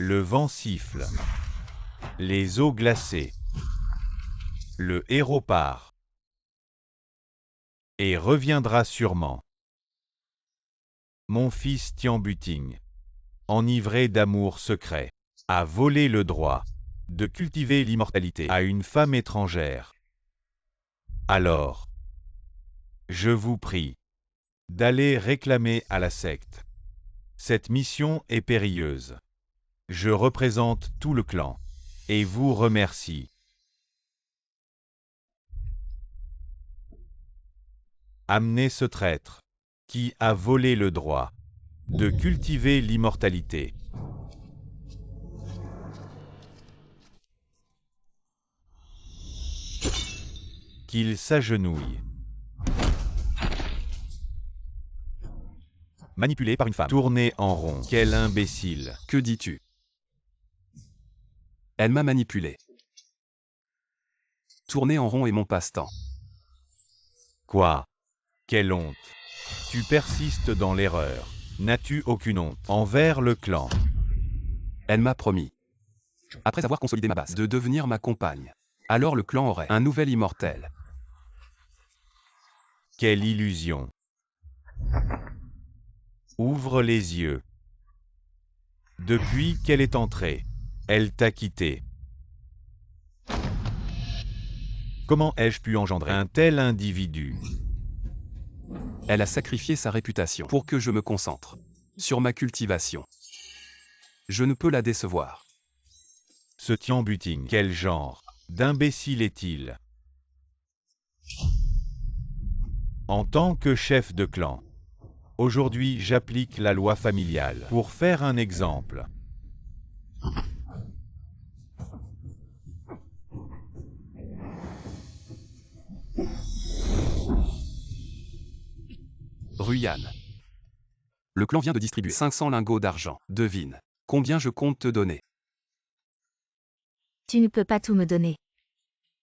Le vent siffle. Les eaux glacées. Le héros part. Et reviendra sûrement. Mon fils Tian-Buting, enivré d'amour secret, a volé le droit de cultiver l'immortalité à une femme étrangère. Alors, je vous prie d'aller réclamer à la secte. Cette mission est périlleuse. Je représente tout le clan et vous remercie. Amenez ce traître qui a volé le droit de cultiver l'immortalité. Qu'il s'agenouille. Manipulé par une femme. Tourner en rond. Quel imbécile. Que dis-tu? Elle m'a manipulé. Tourner en rond est mon passe-temps. Quoi? Quelle honte. Tu persistes dans l'erreur. N'as-tu aucune honte envers le clan? Elle m'a promis, après avoir consolidé ma base, de devenir ma compagne. Alors le clan aurait un nouvel immortel. Quelle illusion. Ouvre les yeux. Depuis qu'elle est entrée, elle t'a quitté. Comment ai-je pu engendrer un tel individu? Elle a sacrifié sa réputation pour que je me concentre sur ma cultivation. Je ne peux la décevoir. Ce Tian-Buting, quel genre d'imbécile est-il? En tant que chef de clan, aujourd'hui j'applique la loi familiale pour faire un exemple. Ruyan. Le clan vient de distribuer 500 lingots d'argent. Devine combien je compte te donner. Tu ne peux pas tout me donner.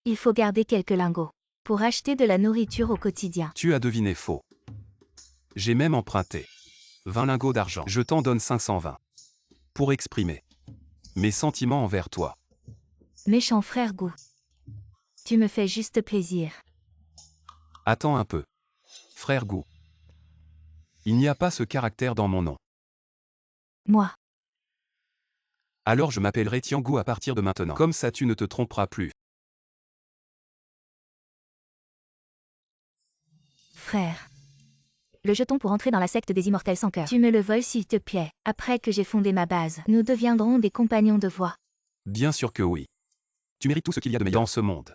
Il faut garder quelques lingots pour acheter de la nourriture au quotidien. Tu as deviné faux. J'ai même emprunté 20 lingots d'argent. Je t'en donne 520 pour exprimer mes sentiments envers toi. Méchant frère Gu. Tu me fais juste plaisir. Attends un peu. Frère Gu. Il n'y a pas ce caractère dans mon nom. Moi. Alors je m'appellerai Tiangu à partir de maintenant. Comme ça tu ne te tromperas plus. Frère. Le jeton pour entrer dans la secte des immortels sans cœur. Tu me le voles s'il te plaît. Après que j'ai fondé ma base, nous deviendrons des compagnons de voie. Bien sûr que oui. Tu mérites tout ce qu'il y a de meilleur dans ce monde.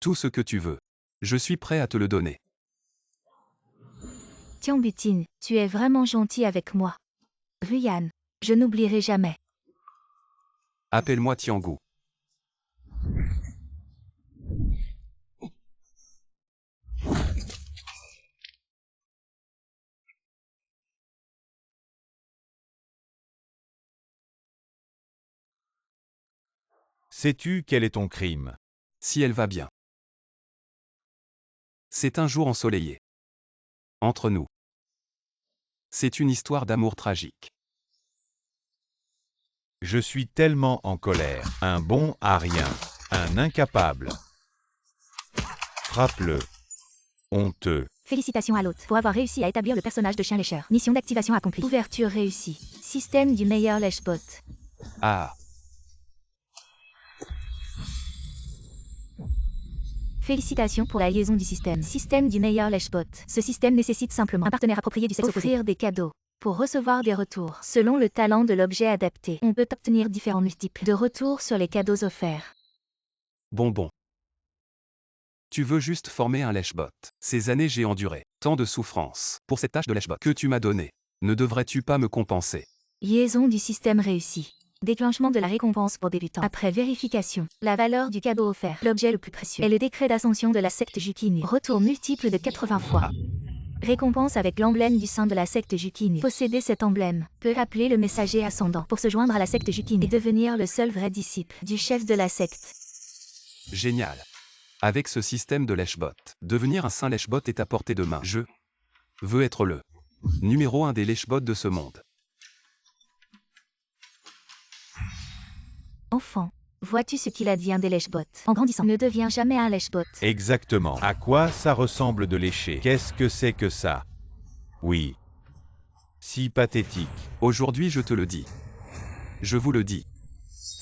Tout ce que tu veux. Je suis prêt à te le donner. Tian-Buting, tu es vraiment gentil avec moi. Ruyan, je n'oublierai jamais. Appelle-moi Tiangu. Sais-tu quel est ton crime? Si elle va bien. C'est un jour ensoleillé. Entre nous. C'est une histoire d'amour tragique. Je suis tellement en colère. Un bon à rien. Un incapable. Frappe-le. Honteux. Félicitations à l'hôte pour avoir réussi à établir le personnage de chien lécheur. Mission d'activation accomplie. Ouverture réussie. Système du meilleur lèche-bot. Ah. Félicitations pour la liaison du système. Système du meilleur lèche-bot. Ce système nécessite simplement un partenaire approprié du sexe opposé. Offrir des cadeaux. Pour recevoir des retours. Selon le talent de l'objet adapté, on peut obtenir différents multiples de retours sur les cadeaux offerts. Bon. Tu veux juste former un lèche-bot. Ces années j'ai enduré tant de souffrances pour cette tâche de lèche-bot que tu m'as donnée. Ne devrais-tu pas me compenser? Liaison du système réussie. Déclenchement de la récompense pour débutants. Après vérification, la valeur du cadeau offert, l'objet le plus précieux, est le décret d'ascension de la secte Jukinu. Retour multiple de 80 fois. Récompense avec l'emblème du sein de la secte Jukinu. Posséder cet emblème peut appeler le messager ascendant pour se joindre à la secte Jukinu et devenir le seul vrai disciple du chef de la secte. Génial. Avec ce système de lèche-bot, devenir un saint lèche-bot est à portée de main. Je veux être le numéro 1 des lèche-bots de ce monde. Enfant, vois-tu ce qu'il advient des lèche-bottes? En grandissant, ne deviens jamais un lèche-botte. Exactement. À quoi ça ressemble de lécher? Qu'est-ce que c'est que ça? Oui. Si pathétique. Aujourd'hui je te le dis. Je vous le dis.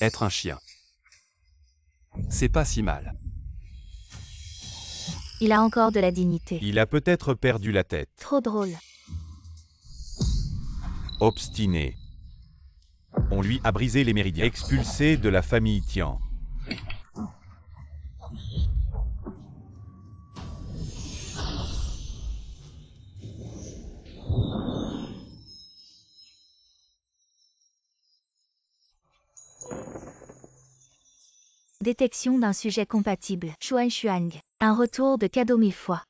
Être un chien. C'est pas si mal. Il a encore de la dignité. Il a peut-être perdu la tête. Trop drôle. Obstiné. On lui a brisé les méridiens. Expulsé de la famille Tian. Détection d'un sujet compatible. Xuan Xuang. Un retour de cadeau 1000 fois.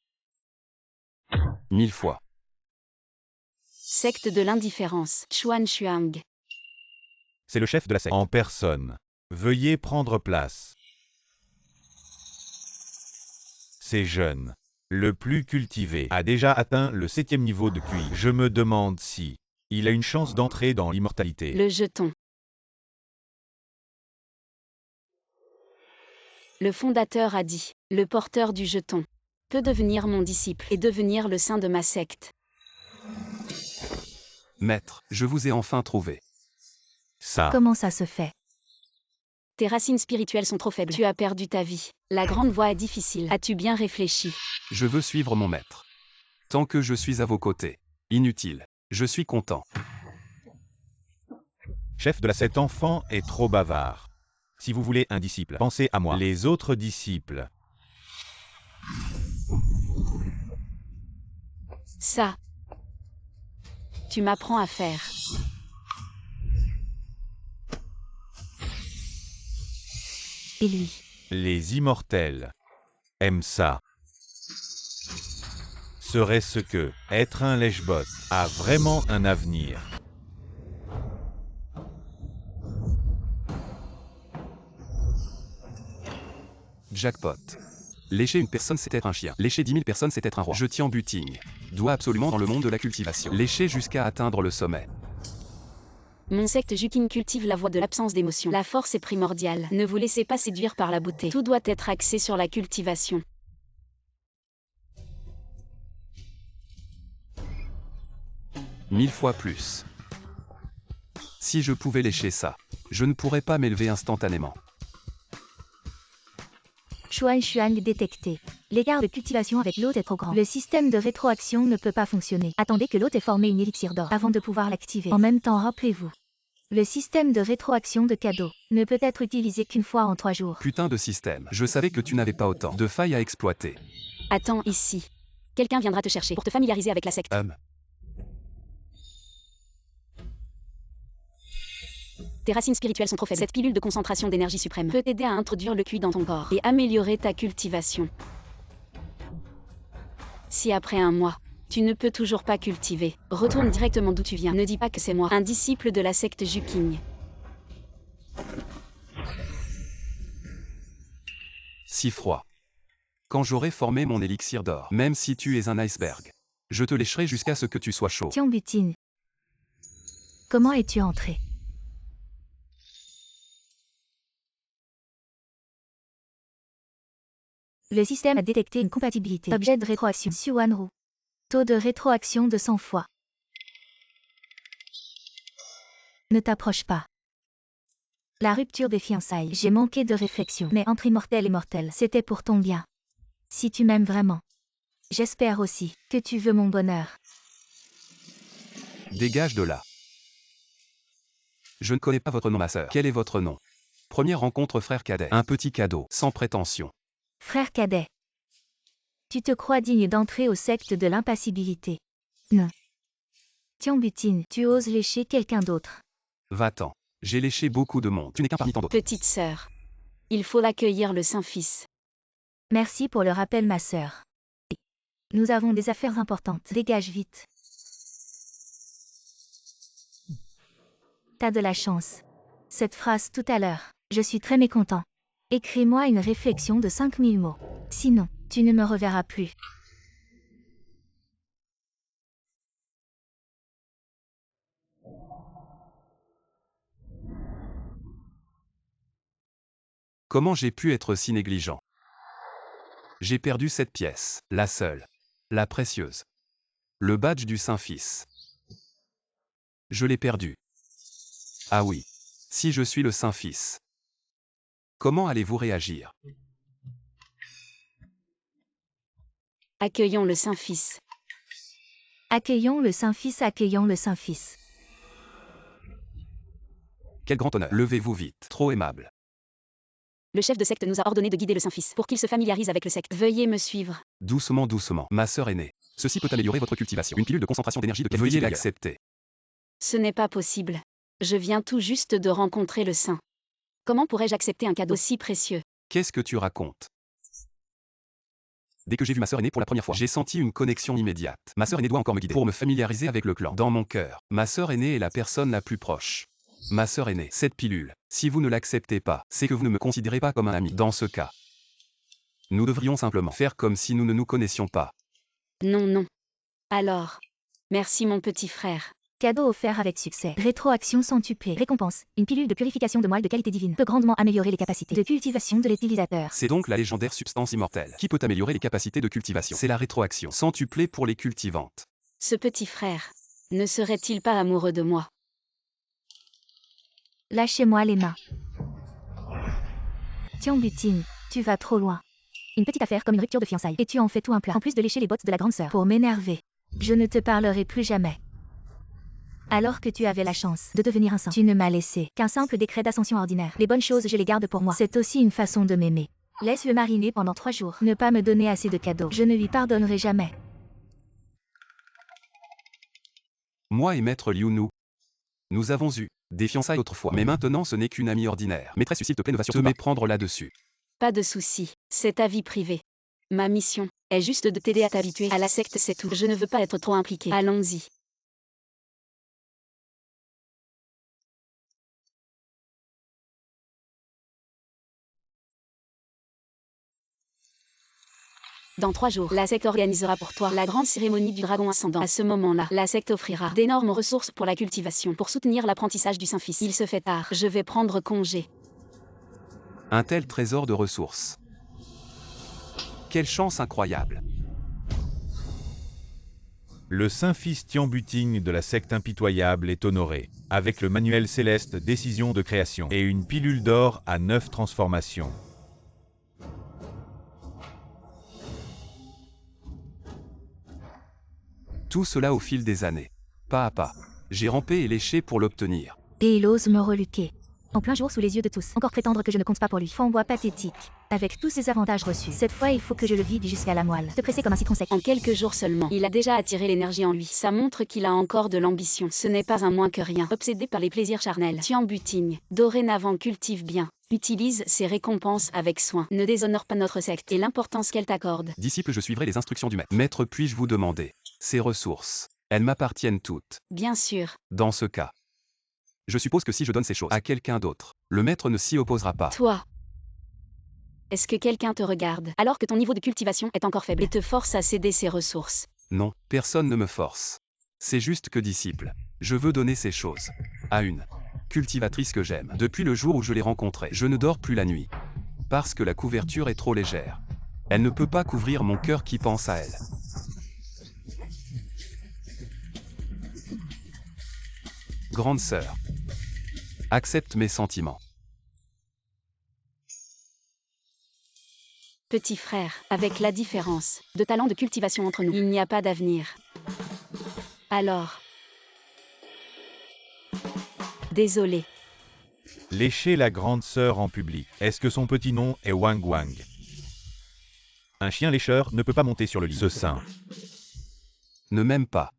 1000 fois. Secte de l'indifférence. Xuan Xuang. C'est le chef de la secte. En personne. Veuillez prendre place. C'est jeune. Le plus cultivé a déjà atteint le 7e niveau de QI. Je me demande si il a une chance d'entrer dans l'immortalité. Le jeton. Le fondateur a dit, le porteur du jeton peut devenir mon disciple et devenir le saint de ma secte. Maître, je vous ai enfin trouvé. Ça. Comment ça se fait? Tes racines spirituelles sont trop faibles. Tu as perdu ta vie. La grande voie est difficile. As-tu bien réfléchi? Je veux suivre mon maître. Tant que je suis à vos côtés. Inutile. Je suis content. Chef de la secte, cet enfant est trop bavard. Si vous voulez un disciple, pensez à moi. Les autres disciples. Ça. Tu m'apprends à faire. Et lui? Les immortels aiment ça. Serait-ce que être un lèche-bot a vraiment un avenir? Jackpot. Lécher une personne c'est être un chien. Lécher 10 000 personnes c'est être un roi. Je tiens buting. Doit absolument dans le monde de la cultivation. Lécher jusqu'à atteindre le sommet. Mon secte Juking cultive la voie de l'absence d'émotion. La force est primordiale. Ne vous laissez pas séduire par la beauté. Tout doit être axé sur la cultivation. Mille fois plus. Si je pouvais lécher ça, je ne pourrais pas m'élever instantanément. Xuan Xuang détecté. L'écart de cultivation avec l'hôte est trop grand. Le système de rétroaction ne peut pas fonctionner. Attendez que l'hôte ait formé une élixir d'or avant de pouvoir l'activer. En même temps, rappelez-vous. Le système de rétroaction de cadeau ne peut être utilisé qu'une fois en 3 jours. Putain de système. Je savais que tu n'avais pas autant de failles à exploiter. Attends ici. Quelqu'un viendra te chercher pour te familiariser avec la secte. Tes racines spirituelles sont trop faibles. Cette pilule de concentration d'énergie suprême peut t'aider à introduire le QI dans ton corps et améliorer ta cultivation. Si après un mois, tu ne peux toujours pas cultiver, retourne directement d'où tu viens. Ne dis pas que c'est moi, un disciple de la secte Juking. Si froid. Quand j'aurai formé mon élixir d'or, même si tu es un iceberg, je te lécherai jusqu'à ce que tu sois chaud. Tiens Butine. Comment es-tu entré? Le système a détecté une compatibilité. Objet de rétroaction. Xuanru. Taux de rétroaction de 100 fois. Ne t'approche pas. La rupture des fiançailles. J'ai manqué de réflexion. Mais entre immortel et mortel, c'était pour ton bien. Si tu m'aimes vraiment. J'espère aussi que tu veux mon bonheur. Dégage de là. Je ne connais pas votre nom, ma sœur. Quel est votre nom? Première rencontre, frère cadet. Un petit cadeau, sans prétention. Frère cadet. Tu te crois digne d'entrer au secte de l'impassibilité? Non. Tiens Butine, tu oses lécher quelqu'un d'autre. Va-t'en. J'ai léché beaucoup de monde. Tu n'es qu'un parmi tant d'autres. Petite sœur. Il faut l'accueillir le Saint-Fils. Merci pour le rappel ma sœur. Nous avons des affaires importantes. Dégage vite. T'as de la chance. Cette phrase tout à l'heure, je suis très mécontent. Écris-moi une réflexion de 5000 mots. Sinon, tu ne me reverras plus. Comment j'ai pu être si négligent? J'ai perdu cette pièce, la seule, la précieuse. Le badge du Saint-Fils. Je l'ai perdu. Ah oui. Si je suis le Saint-Fils. Comment allez-vous réagir? Accueillons le Saint-Fils. Accueillons le Saint-Fils, accueillons le Saint-Fils. Quel grand honneur. Levez-vous vite. Trop aimable. Le chef de secte nous a ordonné de guider le Saint-Fils pour qu'il se familiarise avec le secte. Veuillez me suivre. Doucement, doucement. Ma sœur aînée. Ceci peut améliorer votre cultivation. Une pilule de concentration d'énergie de qualité supérieure. Veuillez l'accepter. Ce n'est pas possible. Je viens tout juste de rencontrer le Saint. Comment pourrais-je accepter un cadeau si précieux? Qu'est-ce que tu racontes? Dès que j'ai vu ma sœur aînée pour la première fois, j'ai senti une connexion immédiate. Ma sœur aînée doit encore me guider pour me familiariser avec le clan. Dans mon cœur, ma sœur aînée est la personne la plus proche. Ma sœur aînée, cette pilule, si vous ne l'acceptez pas, c'est que vous ne me considérez pas comme un ami. Dans ce cas, nous devrions simplement faire comme si nous ne nous connaissions pas. Non, non. Alors, merci mon petit frère. Cadeau offert avec succès. Rétroaction centuplée. Récompense. Une pilule de purification de moelle de qualité divine peut grandement améliorer les capacités de cultivation de l'utilisateur. C'est donc la légendaire substance immortelle qui peut améliorer les capacités de cultivation. C'est la rétroaction centuplée pour les cultivantes. Ce petit frère, ne serait-il pas amoureux de moi? Lâchez-moi les mains. Tian Buting, tu vas trop loin. Une petite affaire comme une rupture de fiançailles. Et tu en fais tout un plat. En plus de lécher les bottes de la grande sœur. Pour m'énerver. Je ne te parlerai plus jamais. Alors que tu avais la chance de devenir un saint, tu ne m'as laissé qu'un simple décret d'ascension ordinaire. Les bonnes choses, je les garde pour moi. C'est aussi une façon de m'aimer. Laisse-le mariner pendant 3 jours. Ne pas me donner assez de cadeaux. Je ne lui pardonnerai jamais. Moi et Maître Liu, nous avons eu des fiançailles autrefois, mais maintenant ce n'est qu'une amie ordinaire. Maîtresse, s'il te plaît, ne va surtout pas te méprendre là-dessus. Pas de souci, c'est ta vie privée. Ma mission est juste de t'aider à t'habituer à la secte, c'est tout. Je ne veux pas être trop impliqué. Allons-y. Dans 3 jours, la secte organisera pour toi la grande cérémonie du dragon ascendant. À ce moment-là, la secte offrira d'énormes ressources pour la cultivation, pour soutenir l'apprentissage du Saint-Fils. Il se fait tard, je vais prendre congé. Un tel trésor de ressources. Quelle chance incroyable. Le Saint-Fils Tian Buting de la secte impitoyable est honoré, avec le manuel céleste Décision de création et une pilule d'or à 9 transformations. Tout cela au fil des années. Pas à pas. J'ai rampé et léché pour l'obtenir. Et il ose me reluquer. En plein jour sous les yeux de tous. Encore prétendre que je ne compte pas pour lui. Fanbois pathétique. Avec tous ces avantages reçus. Cette fois, il faut que je le vide jusqu'à la moelle. Te presser comme un citron sec. En quelques jours seulement, il a déjà attiré l'énergie en lui. Ça montre qu'il a encore de l'ambition. Ce n'est pas un moins que rien. Obsédé par les plaisirs charnels. Tian Buting, dorénavant cultive bien. Utilise ses récompenses avec soin. Ne déshonore pas notre secte et l'importance qu'elle t'accorde. Disciple, je suivrai les instructions du maître. Maître, puis-je vous demander ces ressources? Elles m'appartiennent toutes. Bien sûr. Dans ce cas, je suppose que si je donne ces choses à quelqu'un d'autre, le maître ne s'y opposera pas. Toi. Est-ce que quelqu'un te regarde, alors que ton niveau de cultivation est encore faible, et te force à céder ses ressources? Non, personne ne me force. C'est juste que disciple, je veux donner ces choses à une cultivatrice que j'aime. Depuis le jour où je l'ai rencontrée, je ne dors plus la nuit. Parce que la couverture est trop légère. Elle ne peut pas couvrir mon cœur qui pense à elle. Grande sœur, accepte mes sentiments. Petit frère, avec la différence de talent de cultivation entre nous, il n'y a pas d'avenir. Alors... Désolé. Lécher la grande sœur en public. Est-ce que son petit nom est Wang Wang? Un chien lécheur ne peut pas monter sur le lit. Ce saint. Ne m'aime pas.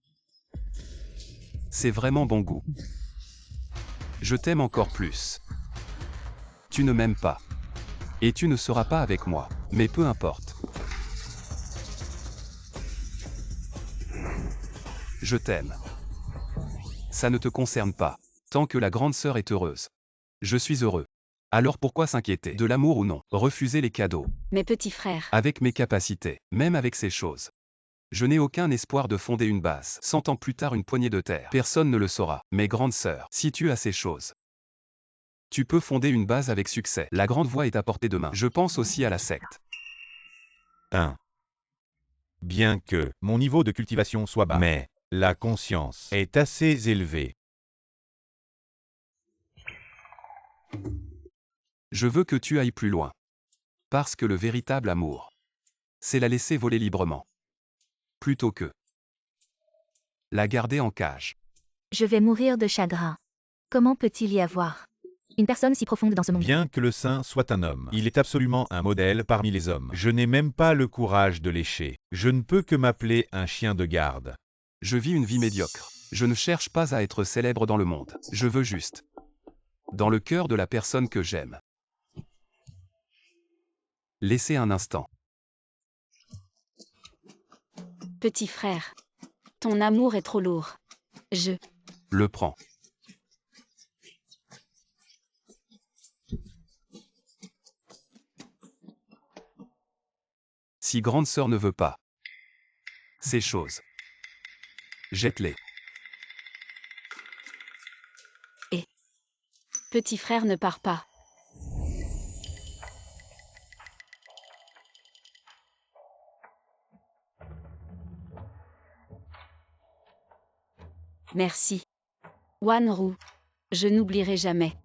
C'est vraiment bon goût. Je t'aime encore plus. Tu ne m'aimes pas. Et tu ne seras pas avec moi. Mais peu importe. Je t'aime. Ça ne te concerne pas. Tant que la grande sœur est heureuse. Je suis heureux. Alors pourquoi s'inquiéter de l'amour ou non? Refuser les cadeaux. Mes petits frères. Avec mes capacités, même avec ces choses. Je n'ai aucun espoir de fonder une base. 100 ans plus tard, une poignée de terre. Personne ne le saura. Mais grande sœur, si tu as ces choses, Tu peux fonder une base avec succès. La grande voie est à portée de main. Je pense aussi à la secte. 1. Bien que mon niveau de cultivation soit bas, mais la conscience est assez élevée. Je veux que tu ailles plus loin. Parce que le véritable amour, c'est la laisser voler librement. Plutôt que la garder en cage. Je vais mourir de chagrin. Comment peut-il y avoir une personne si profonde dans ce monde? Bien que le saint soit un homme, il est absolument un modèle parmi les hommes. Je n'ai même pas le courage de lécher. Je ne peux que m'appeler un chien de garde. Je vis une vie médiocre. Je ne cherche pas à être célèbre dans le monde. Je veux juste dans le cœur de la personne que j'aime. Laissez un instant. Petit frère. Ton amour est trop lourd. Je Le prends. Si grande sœur ne veut pas ces choses, jette-les. Petit frère ne part pas. Merci. Wanru. Je n'oublierai jamais.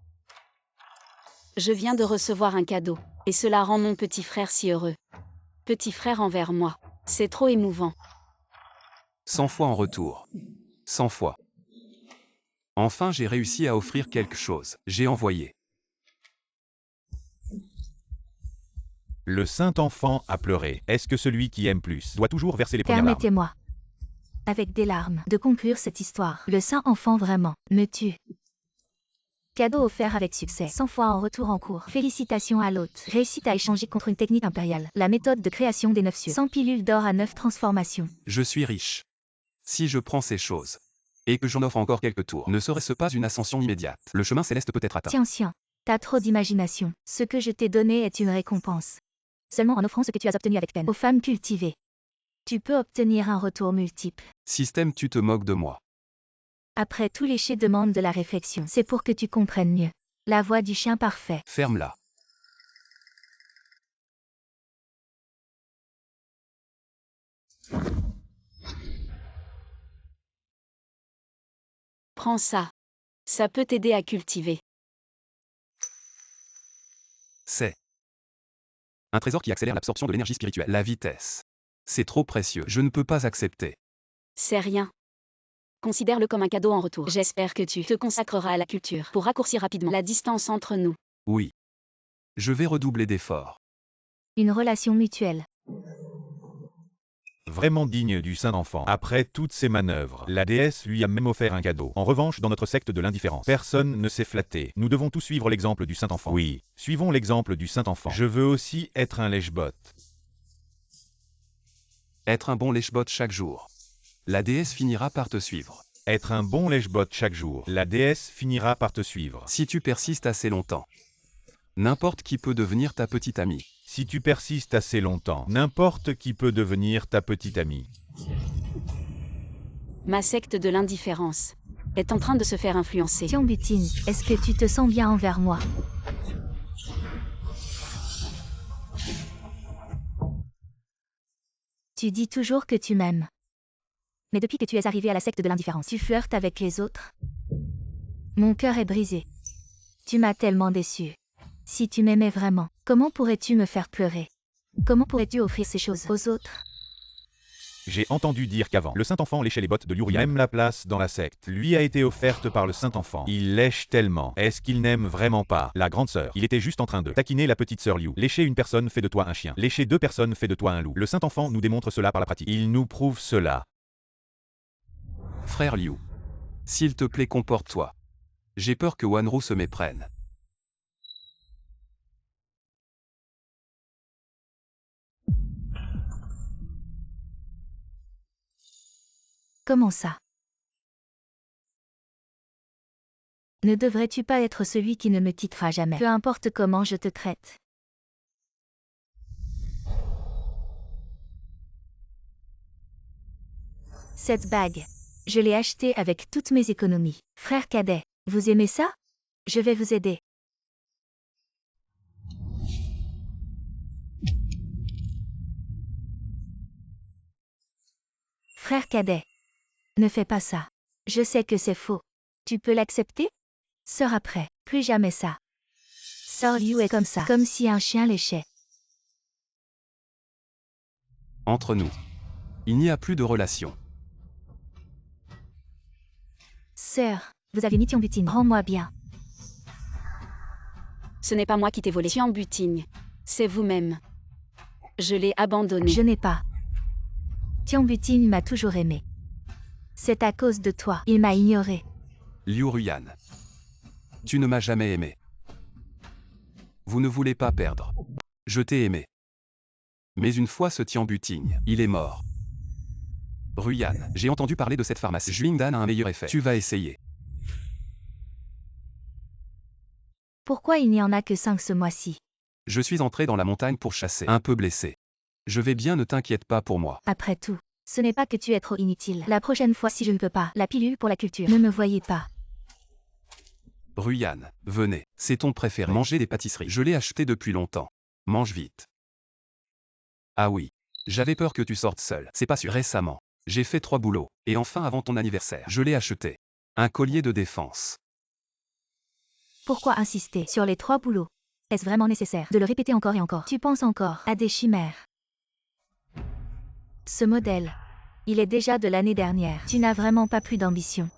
Je viens de recevoir un cadeau, et cela rend mon petit frère si heureux. Petit frère envers moi. C'est trop émouvant. 100 fois en retour. 100 fois. Enfin, j'ai réussi à offrir quelque chose. J'ai envoyé. Le saint enfant a pleuré. Est-ce que celui qui aime plus doit toujours verser les premières larmes? Permettez-moi, avec des larmes, de conclure cette histoire. Le saint enfant vraiment me tue. Cadeau offert avec succès, 100 fois en retour en cours. Félicitations à l'hôte. Réussite à échanger contre une technique impériale. La méthode de création des 9 cieux. 100 pilules d'or à 9 transformations. Je suis riche. Si je prends ces choses, et que j'en offre encore quelques tours, ne serait-ce pas une ascension immédiate? Le chemin céleste peut être atteint. Tiens, t'as trop d'imagination. Ce que je t'ai donné est une récompense. Seulement en offrant ce que tu as obtenu avec peine aux femmes cultivées, tu peux obtenir un retour multiple. Système, tu te moques de moi. Après tout, lécher demande de la réflexion. C'est pour que tu comprennes mieux. La voix du chien parfait. Ferme-la. Prends ça. Ça peut t'aider à cultiver. C'est un trésor qui accélère l'absorption de l'énergie spirituelle. La vitesse. C'est trop précieux. Je ne peux pas accepter. C'est rien. Considère-le comme un cadeau en retour. J'espère que tu te consacreras à la culture pour raccourcir rapidement la distance entre nous. Oui. Je vais redoubler d'efforts. Une relation mutuelle. Vraiment digne du saint enfant. Après toutes ces manœuvres, la déesse lui a même offert un cadeau. En revanche, dans notre secte de l'indifférence, personne ne s'est flatté. Nous devons tous suivre l'exemple du saint enfant. Oui, suivons l'exemple du saint enfant. Je veux aussi être un lèche-bot. Être un bon lèche-bot chaque jour. La déesse finira par te suivre. Être un bon lèche-bot chaque jour. La déesse finira par te suivre. Si tu persistes assez longtemps, n'importe qui peut devenir ta petite amie. Si tu persistes assez longtemps, n'importe qui peut devenir ta petite amie. Ma secte de l'indifférence est en train de se faire influencer. Tiens Butine, est-ce que tu te sens bien envers moi? Tu dis toujours que tu m'aimes. Mais depuis que tu es arrivé à la secte de l'indifférence, tu flirtes avec les autres. Mon cœur est brisé. Tu m'as tellement déçu. Si tu m'aimais vraiment, comment pourrais-tu me faire pleurer? Comment pourrais-tu offrir ces choses aux autres? J'ai entendu dire qu'avant, le Saint-Enfant léchait les bottes de Liu. Même la place dans la secte lui a été offerte par le Saint-Enfant. Il lèche tellement. Est-ce qu'il n'aime vraiment pas la grande sœur? Il était juste en train de taquiner la petite sœur Liu. Lécher une personne fait de toi un chien. Lécher 2 personnes fait de toi un loup. Le Saint-Enfant nous démontre cela par la pratique. Il nous prouve cela. Frère Liu, s'il te plaît, comporte-toi. J'ai peur que Wanru se méprenne. Comment ça? Ne devrais-tu pas être celui qui ne me quittera jamais, peu importe comment je te traite? Cette bague, je l'ai achetée avec toutes mes économies. Frère cadet, vous aimez ça? Je vais vous aider. Frère cadet. Ne fais pas ça. Je sais que c'est faux. Tu peux l'accepter? Sœur après. Plus jamais ça. Sœur Liu est comme ça. Comme si un chien léchait. Entre nous. Il n'y a plus de relation. Sœur, vous avez mis Tianbutine. Rends-moi bien. Ce n'est pas moi qui t'ai volé Tianbutine. C'est vous-même. Je l'ai abandonné. Je n'ai pas. Tianbutine m'a toujours aimé. C'est à cause de toi. Il m'a ignoré. Liu Ruyan. Tu ne m'as jamais aimé. Vous ne voulez pas perdre. Je t'ai aimé. Mais une fois ce Tianbutine, il est mort. Ruyan, j'ai entendu parler de cette pharmacie. Juingdan a un meilleur effet. Tu vas essayer. Pourquoi il n'y en a que 5 ce mois-ci? Je suis entré dans la montagne pour chasser. Un peu blessé. Je vais bien, ne t'inquiète pas pour moi. Après tout, ce n'est pas que tu es trop inutile. La prochaine fois si je ne peux pas, la pilule pour la culture. Ne me voyez pas. Ruyan, venez. C'est ton préféré. Manger des pâtisseries. Je l'ai acheté depuis longtemps. Mange vite. Ah oui. J'avais peur que tu sortes seul. C'est pas sûr. Récemment, j'ai fait 3 boulots. Et enfin avant ton anniversaire, je l'ai acheté. Un collier de défense. Pourquoi insister sur les 3 boulots? Est-ce vraiment nécessaire de le répéter encore et encore? Tu penses encore à des chimères. Ce modèle, il est déjà de l'année dernière. Tu n'as vraiment pas plus d'ambition.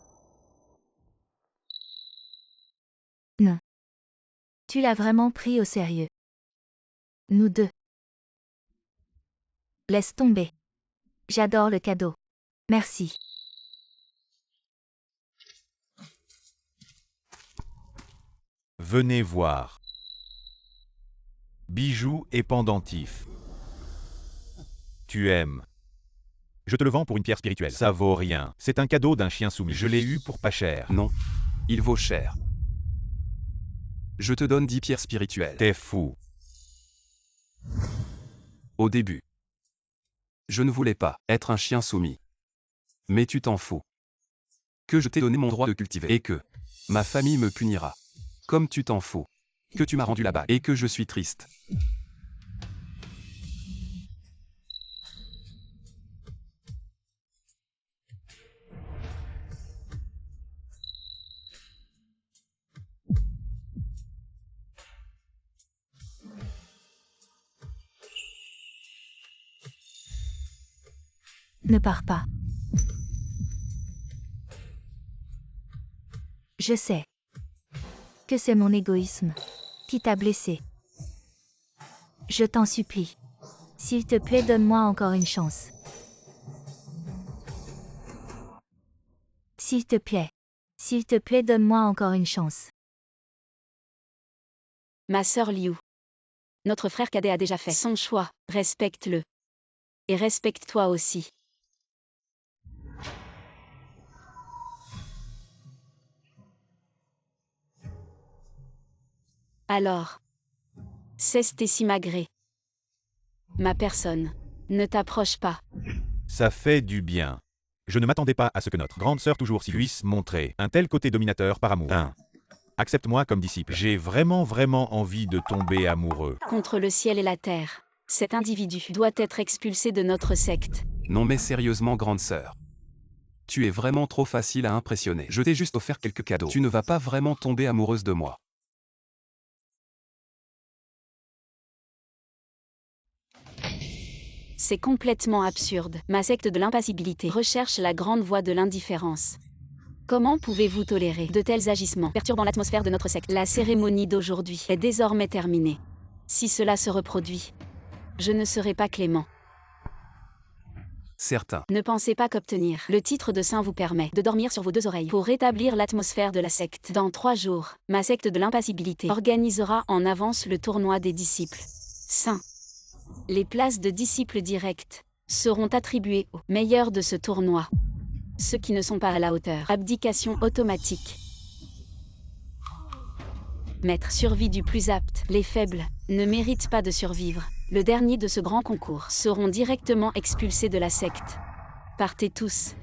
Non. Tu l'as vraiment pris au sérieux. Nous deux. Laisse tomber. J'adore le cadeau. Merci. Venez voir. Bijoux et pendentifs. Tu aimes. Je te le vends pour une pierre spirituelle. Ça vaut rien. C'est un cadeau d'un chien soumis. Je l'ai eu pour pas cher. Non. Il vaut cher. Je te donne 10 pierres spirituelles. T'es fou. Au début. Je ne voulais pas être un chien soumis. Mais tu t'en fous. Que je t'ai donné mon droit de cultiver. Et que ma famille me punira. Comme tu t'en fous. Que tu m'as rendu la bague. Et que je suis triste. Ne pars pas. Je sais que c'est mon égoïsme qui t'a blessé. Je t'en supplie. S'il te plaît, donne-moi encore une chance. S'il te plaît. S'il te plaît, donne-moi encore une chance. Ma sœur Liu. Notre frère cadet a déjà fait son choix, respecte-le. Et respecte-toi aussi. Alors. Cesse tes simagrées. Ma personne. Ne t'approche pas. Ça fait du bien. Je ne m'attendais pas à ce que notre grande sœur toujours si puisse montrer un tel côté dominateur par amour. Accepte-moi comme disciple. J'ai vraiment envie de tomber amoureux. Contre le ciel et la terre. Cet individu doit être expulsé de notre secte. Non mais sérieusement grande sœur. Tu es vraiment trop facile à impressionner. Je t'ai juste offert quelques cadeaux. Tu ne vas pas vraiment tomber amoureuse de moi. C'est complètement absurde. Ma secte de l'impassibilité recherche la grande voie de l'indifférence. Comment pouvez-vous tolérer de tels agissements perturbant l'atmosphère de notre secte? La cérémonie d'aujourd'hui est désormais terminée. Si cela se reproduit, je ne serai pas clément. Certains. Ne pensez pas qu'obtenir le titre de saint vous permet de dormir sur vos 2 oreilles pour rétablir l'atmosphère de la secte. Dans 3 jours, ma secte de l'impassibilité organisera en avance le tournoi des disciples saints. Les places de disciples directs seront attribuées aux meilleurs de ce tournoi. Ceux qui ne sont pas à la hauteur. Abdication automatique. Maître survie du plus apte. Les faibles ne méritent pas de survivre. Le dernier de ce grand concours seront directement expulsés de la secte. Partez tous.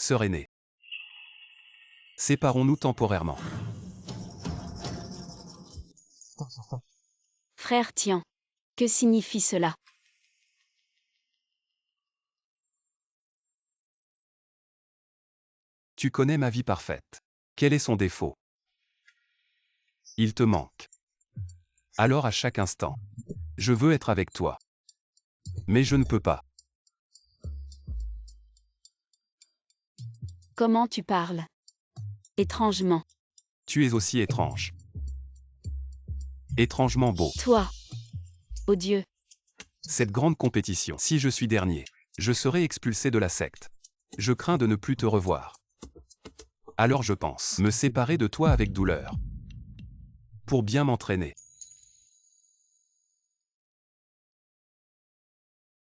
Sœur aînée. Séparons-nous temporairement. Frère Tian. Que signifie cela? Tu connais ma vie parfaite. Quel est son défaut? Il te manque. Alors à chaque instant, je veux être avec toi. Mais je ne peux pas. Comment tu parles? Étrangement. Tu es aussi étrange. Étrangement beau. Toi. Oh Dieu. Cette grande compétition. Si je suis dernier, je serai expulsé de la secte. Je crains de ne plus te revoir. Alors je pense me séparer de toi avec douleur. Pour bien m'entraîner.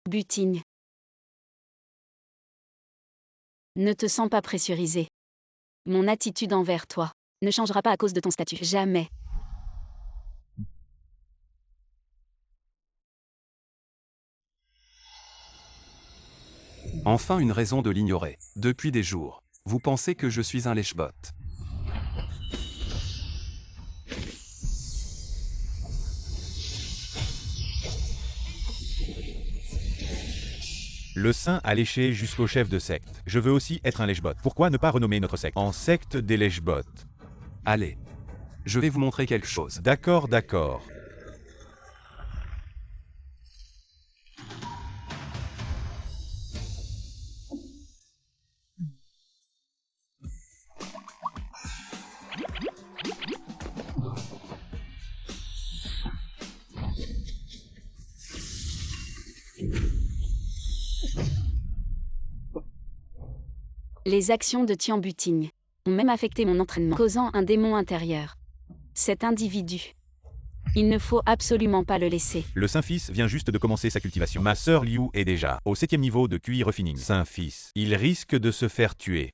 Butigne. Ne te sens pas pressurisé. Mon attitude envers toi ne changera pas à cause de ton statut. Jamais. Enfin une raison de l'ignorer. Depuis des jours, vous pensez que je suis un lèche-bot. Le saint a léché jusqu'au chef de secte. Je veux aussi être un lèche-bot. Pourquoi ne pas renommer notre secte en secte des lèche-bots? Allez. Je vais vous montrer quelque chose. D'accord, d'accord. Les actions de Tian Butigne ont même affecté mon entraînement, causant un démon intérieur. Cet individu. Il ne faut absolument pas le laisser. Le Saint-Fils vient juste de commencer sa cultivation. Ma sœur Liu est déjà au 7e niveau de QI refining. Saint-Fils, il risque de se faire tuer.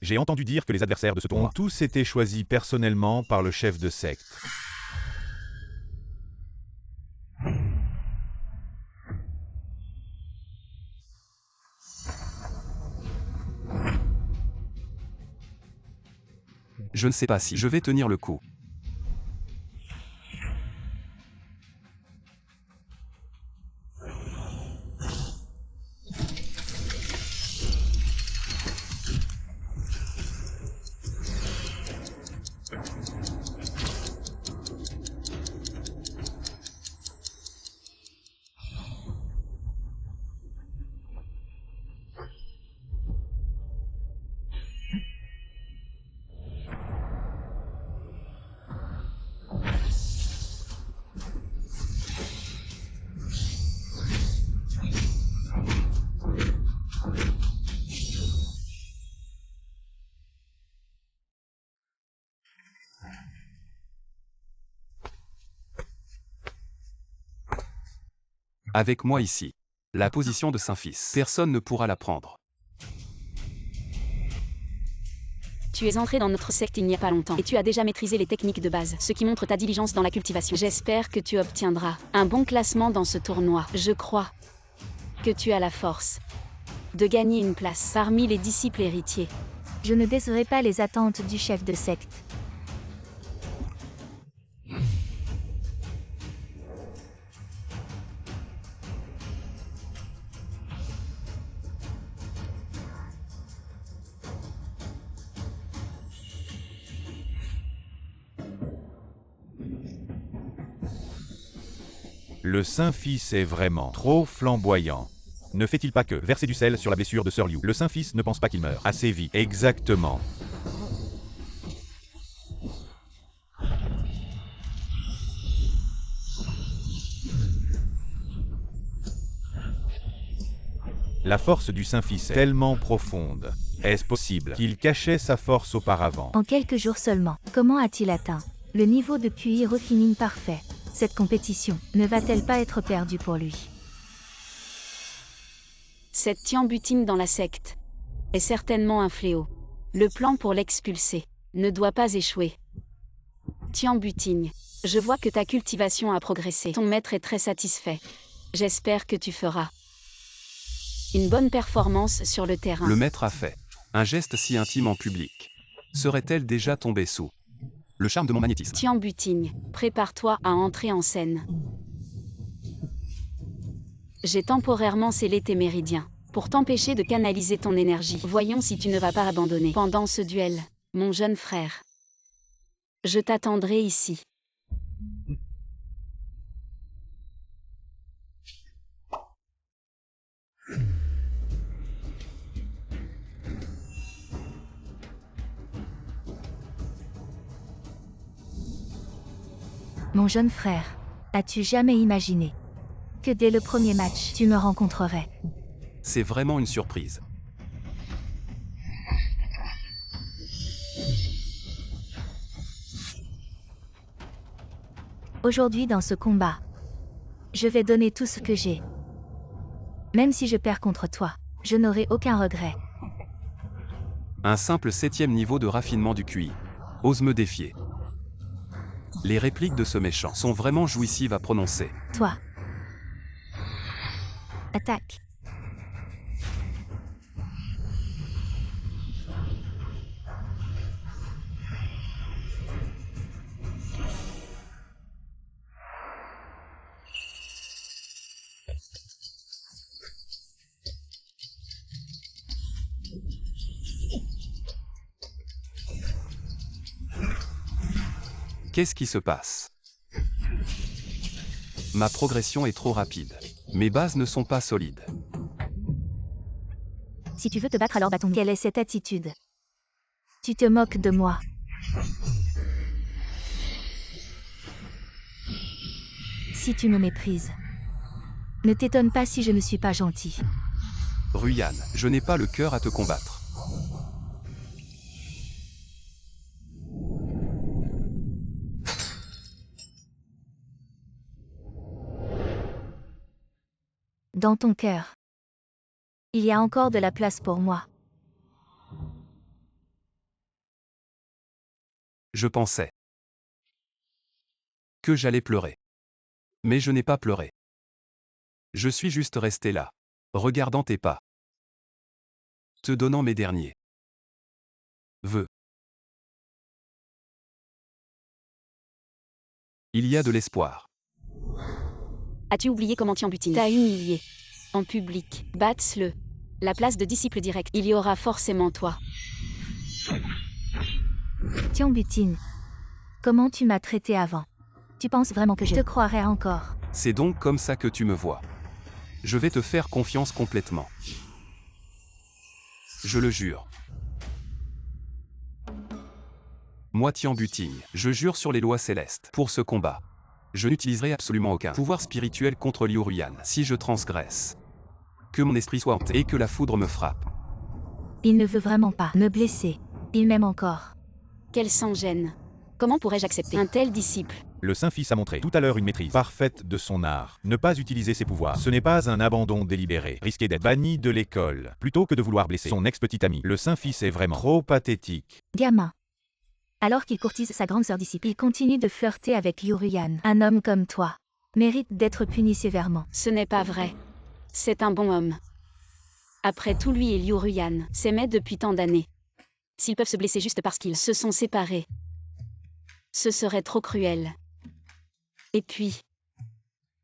J'ai entendu dire que les adversaires de ce tournoi ont tous été choisis personnellement par le chef de secte. Je ne sais pas si je vais tenir le coup. Avec moi ici. La position de Saint-Fils. Personne ne pourra la prendre. Tu es entré dans notre secte il n'y a pas longtemps et tu as déjà maîtrisé les techniques de base, ce qui montre ta diligence dans la cultivation. J'espère que tu obtiendras un bon classement dans ce tournoi. Je crois que tu as la force de gagner une place parmi les disciples héritiers. Je ne décerai pas les attentes du chef de secte. Le Saint-Fils est vraiment trop flamboyant. Ne fait-il pas que verser du sel sur la blessure de Sœur Liu? Le Saint-Fils ne pense pas qu'il meurt assez vite. Exactement. La force du Saint-Fils est tellement profonde. Est-ce possible qu'il cachait sa force auparavant? En quelques jours seulement, comment a-t-il atteint le niveau de QI refining parfait? Cette compétition ne va-t-elle pas être perdue pour lui? Cette Tian Butigne dans la secte est certainement un fléau. Le plan pour l'expulser ne doit pas échouer. Tian Butigne, je vois que ta cultivation a progressé. Ton maître est très satisfait. J'espère que tu feras Une bonne performance sur le terrain. Le maître a fait un geste si intime en public. Serait-elle déjà tombée sous le charme de mon magnétisme? Tian Buting, prépare-toi à entrer en scène. J'ai temporairement scellé tes méridiens pour t'empêcher de canaliser ton énergie. Voyons si tu ne vas pas abandonner pendant ce duel, mon jeune frère. Je t'attendrai ici. Mon jeune frère, as-tu jamais imaginé que dès le premier match, tu me rencontrerais? C'est vraiment une surprise. Aujourd'hui dans ce combat, je vais donner tout ce que j'ai. Même si je perds contre toi, je n'aurai aucun regret. Un simple 7e niveau de raffinement du QI. Ose me défier. Les répliques de ce méchant sont vraiment jouissives à prononcer. Toi. Attaque. Qu'est-ce qui se passe? Ma progression est trop rapide. Mes bases ne sont pas solides. Si tu veux te battre alors bâton. Quelle est cette attitude? Tu te moques de moi. Si tu me méprises, ne t'étonne pas si je ne suis pas gentil. Ruyan, je n'ai pas le cœur à te combattre. Dans ton cœur, il y a encore de la place pour moi. Je pensais que j'allais pleurer. Mais je n'ai pas pleuré. Je suis juste resté là, regardant tes pas, te donnant mes derniers vœux. Il y a de l'espoir. As-tu oublié comment Tian Buting t'a humilié en public? Bats-le. La place de disciple direct, il y aura forcément toi. Tian Buting, comment tu m'as traité avant? Tu penses vraiment que je te croirais encore? C'est donc comme ça que tu me vois. Je vais te faire confiance complètement. Je le jure. Moi Tian Buting, je jure sur les lois célestes, pour ce combat, je n'utiliserai absolument aucun pouvoir spirituel contre Liu Ruyan si je transgresse. Que mon esprit soit hanté et que la foudre me frappe. Il ne veut vraiment pas me blesser. Il m'aime encore. Quel sans-gêne. Comment pourrais-je accepter un tel disciple? Le Saint-Fils a montré tout à l'heure une maîtrise parfaite de son art. Ne pas utiliser ses pouvoirs, ce n'est pas un abandon délibéré. Risquer d'être banni de l'école, plutôt que de vouloir blesser son ex-petit ami. Le Saint-Fils est vraiment trop pathétique. Gamin. Alors qu'il courtise sa grande sœur disciple, il continue de flirter avec Liu Ruyan. Un homme comme toi mérite d'être puni sévèrement. Ce n'est pas vrai. C'est un bon homme. Après tout, lui et Liu Ruyan s'aimaient depuis tant d'années. S'ils peuvent se blesser juste parce qu'ils se sont séparés, ce serait trop cruel. Et puis,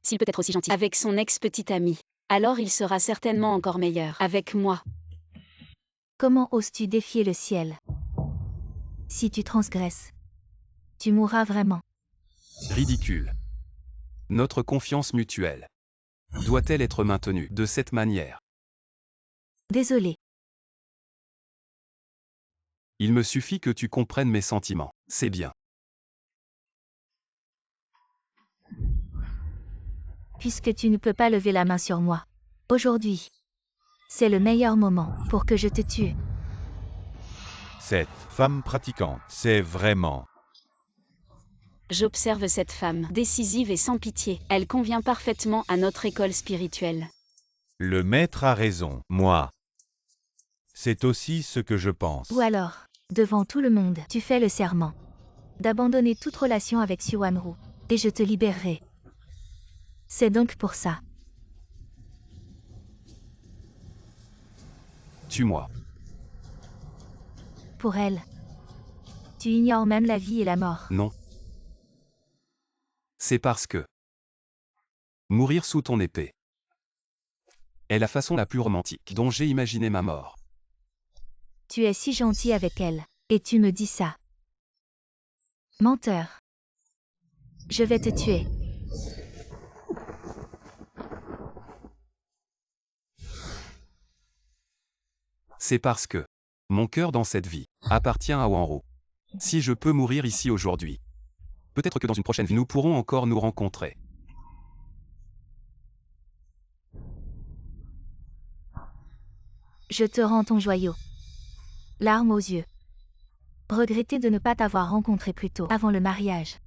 s'il peut être aussi gentil avec son ex-petit ami, alors il sera certainement encore meilleur avec moi. Comment oses-tu défier le ciel? Si tu transgresses, tu mourras vraiment. Ridicule. Notre confiance mutuelle doit-elle être maintenue de cette manière? Désolé. Il me suffit que tu comprennes mes sentiments, c'est bien. Puisque tu ne peux pas lever la main sur moi aujourd'hui, c'est le meilleur moment pour que je te tue. Cette femme pratiquante, c'est vraiment... J'observe cette femme, décisive et sans pitié. Elle convient parfaitement à notre école spirituelle. Le maître a raison, moi. C'est aussi ce que je pense. Ou alors, devant tout le monde, tu fais le serment d'abandonner toute relation avec Xuanru, et je te libérerai. C'est donc pour ça Tue-moi. Pour elle. Tu ignores même la vie et la mort. Non. C'est parce que mourir sous ton épée est la façon la plus romantique dont j'ai imaginé ma mort. Tu es si gentil avec elle. Et tu me dis ça. Menteur. Je vais te tuer. C'est parce que mon cœur dans cette vie appartient à Wanro. Si je peux mourir ici aujourd'hui, peut-être que dans une prochaine vie nous pourrons encore nous rencontrer. Je te rends ton joyau. Larmes aux yeux. Regretter de ne pas t'avoir rencontré plus tôt, avant le mariage.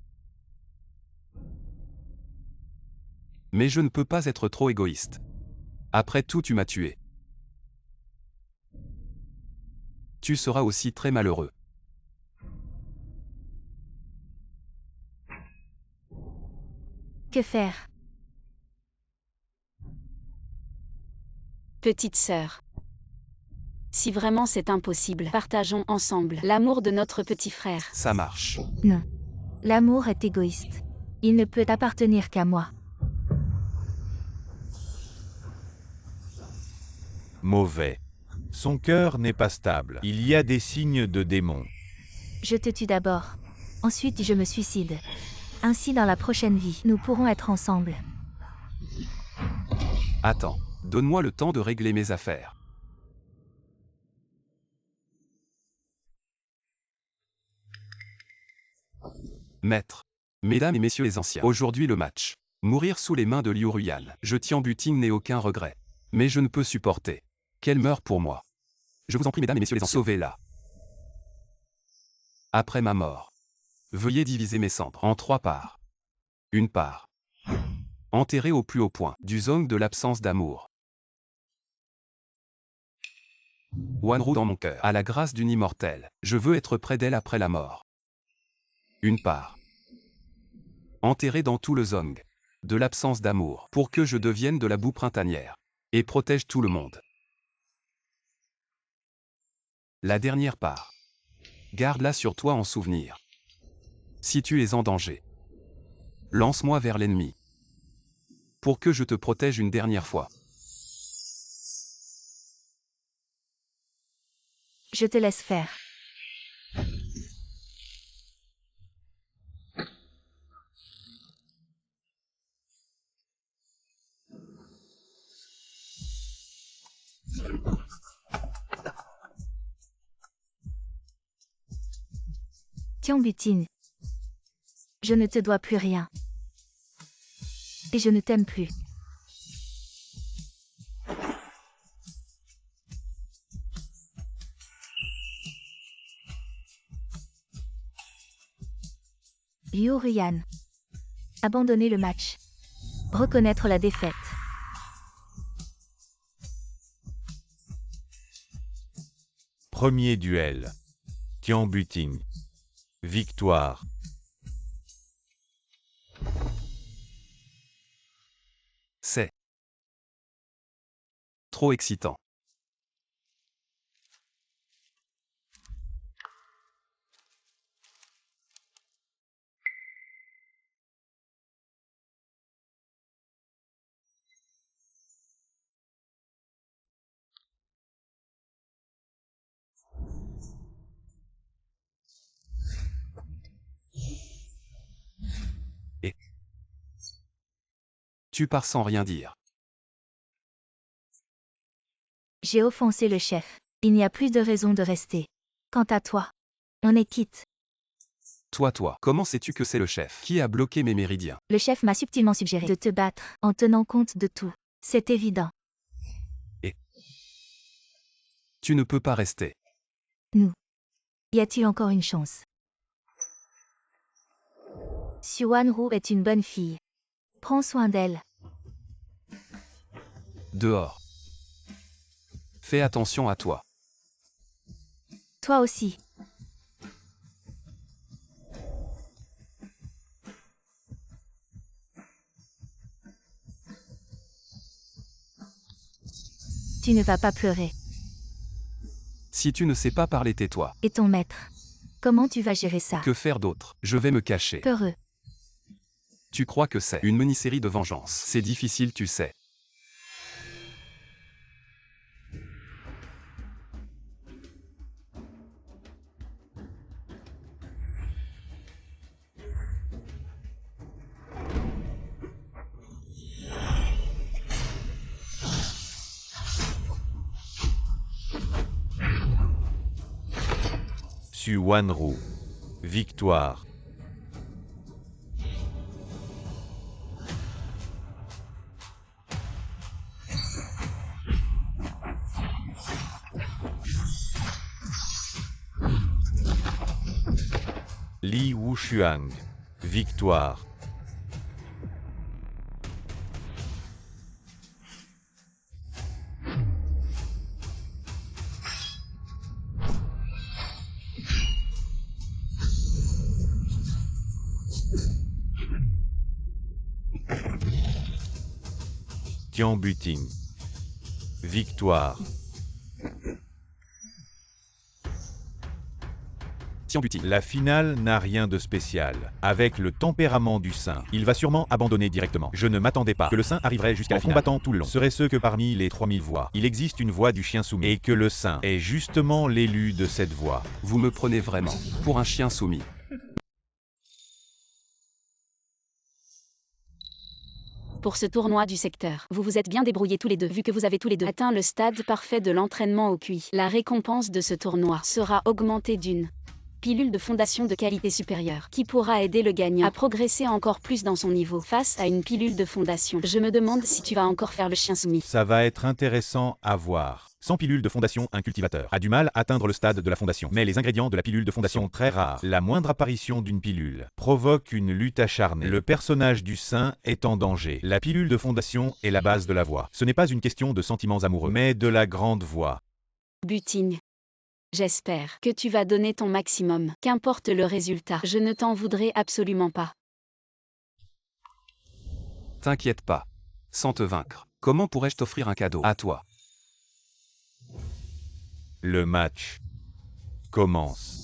Mais je ne peux pas être trop égoïste. Après tout, tu m'as tué. Tu seras aussi très malheureux. Que faire? Petite sœur. Si vraiment c'est impossible, partageons ensemble l'amour de notre petit frère. Ça marche. Non. L'amour est égoïste. Il ne peut appartenir qu'à moi. Mauvais. Son cœur n'est pas stable. Il y a des signes de démon. Je te tue d'abord. Ensuite je me suicide. Ainsi dans la prochaine vie, nous pourrons être ensemble. Attends. Donne-moi le temps de régler mes affaires. Maître. Mesdames et messieurs les anciens, aujourd'hui le match. Mourir sous les mains de Liu Ruyan. Je Tian Buting n'ai aucun regret. Mais je ne peux supporter qu'elle meure pour moi. Je vous en prie mesdames et messieurs les anciens, sauvez-la. Après ma mort, veuillez diviser mes cendres en 3 parts. Une part enterrée au plus haut point du zone de l'absence d'amour. Wanru dans mon cœur, à la grâce d'une immortelle. Je veux être près d'elle après la mort. Une part enterrée dans tout le zong de l'absence d'amour, pour que je devienne de la boue printanière et protège tout le monde. La dernière part, garde-la sur toi en souvenir. Si tu es en danger, lance-moi vers l'ennemi, pour que je te protège une dernière fois. Je te laisse faire. Tian Buting. Je ne te dois plus rien. Et je ne t'aime plus. Liu Ruyan. Abandonner le match. Reconnaître la défaite. Premier duel. Tian Buting. Victoire. C'est trop excitant. Et tu pars sans rien dire. J'ai offensé le chef. Il n'y a plus de raison de rester. Quant à toi, on est quitte. Toi, comment sais-tu que c'est le chef qui a bloqué mes méridiens? Le chef m'a subtilement suggéré de te battre, en tenant compte de tout. C'est évident. Et tu ne peux pas rester. Nous. Y a-t-il encore une chance? Wanru est une bonne fille. Prends soin d'elle. Dehors. Fais attention à toi. Toi aussi. Tu ne vas pas pleurer. Si tu ne sais pas parler, tais-toi. Et ton maître? Comment tu vas gérer ça? Que faire d'autre? Je vais me cacher. Peureux. Tu crois que c'est une mini-série de vengeance? C'est difficile, tu sais. Su Wanru. Victoire. Li Wushuang. Victoire. Tian Buting. Victoire. Tian Buting. La finale n'a rien de spécial. Avec le tempérament du saint, il va sûrement abandonner directement. Je ne m'attendais pas que le saint arriverait jusqu'à la finale. Combattant tout le long. Serait-ce que parmi les 3000 voix, il existe une voix du chien soumis et que le saint est justement l'élu de cette voix. Vous me prenez vraiment pour un chien soumis. Pour ce tournoi du secteur, vous vous êtes bien débrouillés tous les deux, vu que vous avez tous les deux atteint le stade parfait de l'entraînement au QI. La récompense de ce tournoi sera augmentée d'une pilule de fondation de qualité supérieure, qui pourra aider le gagnant à progresser encore plus dans son niveau. Face à une pilule de fondation, je me demande si tu vas encore faire le chien soumis. Ça va être intéressant à voir. Sans pilule de fondation, un cultivateur a du mal à atteindre le stade de la fondation. Mais les ingrédients de la pilule de fondation sont très rares. La moindre apparition d'une pilule provoque une lutte acharnée. Le personnage du saint est en danger. La pilule de fondation est la base de la voix. Ce n'est pas une question de sentiments amoureux, mais de la grande voix. Buting. J'espère que tu vas donner ton maximum. Qu'importe le résultat, je ne t'en voudrais absolument pas. T'inquiète pas. Sans te vaincre, comment pourrais-je t'offrir un cadeau à toi? Le match commence.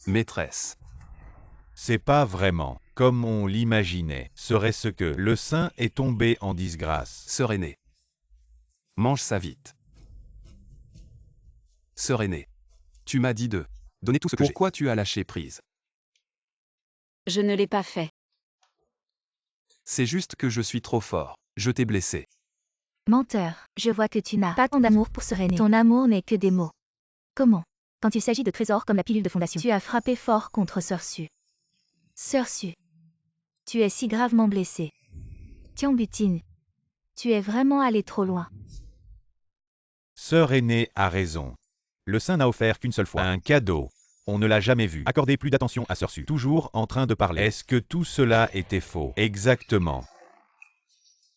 Maîtresse. C'est pas vraiment comme on l'imaginait. Serait-ce que le saint est tombé en disgrâce? Sœur aînée. Mange ça vite. Sœur aînée. Tu m'as dit de donner tout ce que j'ai. Pourquoi tu as lâché prise? Je ne l'ai pas fait. C'est juste que je suis trop fort. Je t'ai blessé. Menteur, je vois que tu n'as pas tant d'amour pour Sœur aînée. Ton amour n'est que des mots. Comment? Quand il s'agit de trésors comme la pilule de fondation, tu as frappé fort contre Sœur Su. Sœur Su. Tu es si gravement blessée. Tian Buting. Tu es vraiment allé trop loin. Sœur aînée a raison. Le saint n'a offert qu'une seule fois un cadeau. On ne l'a jamais vu. Accordez plus d'attention à Sœur Su. Toujours en train de parler. Est-ce que tout cela était faux? Exactement.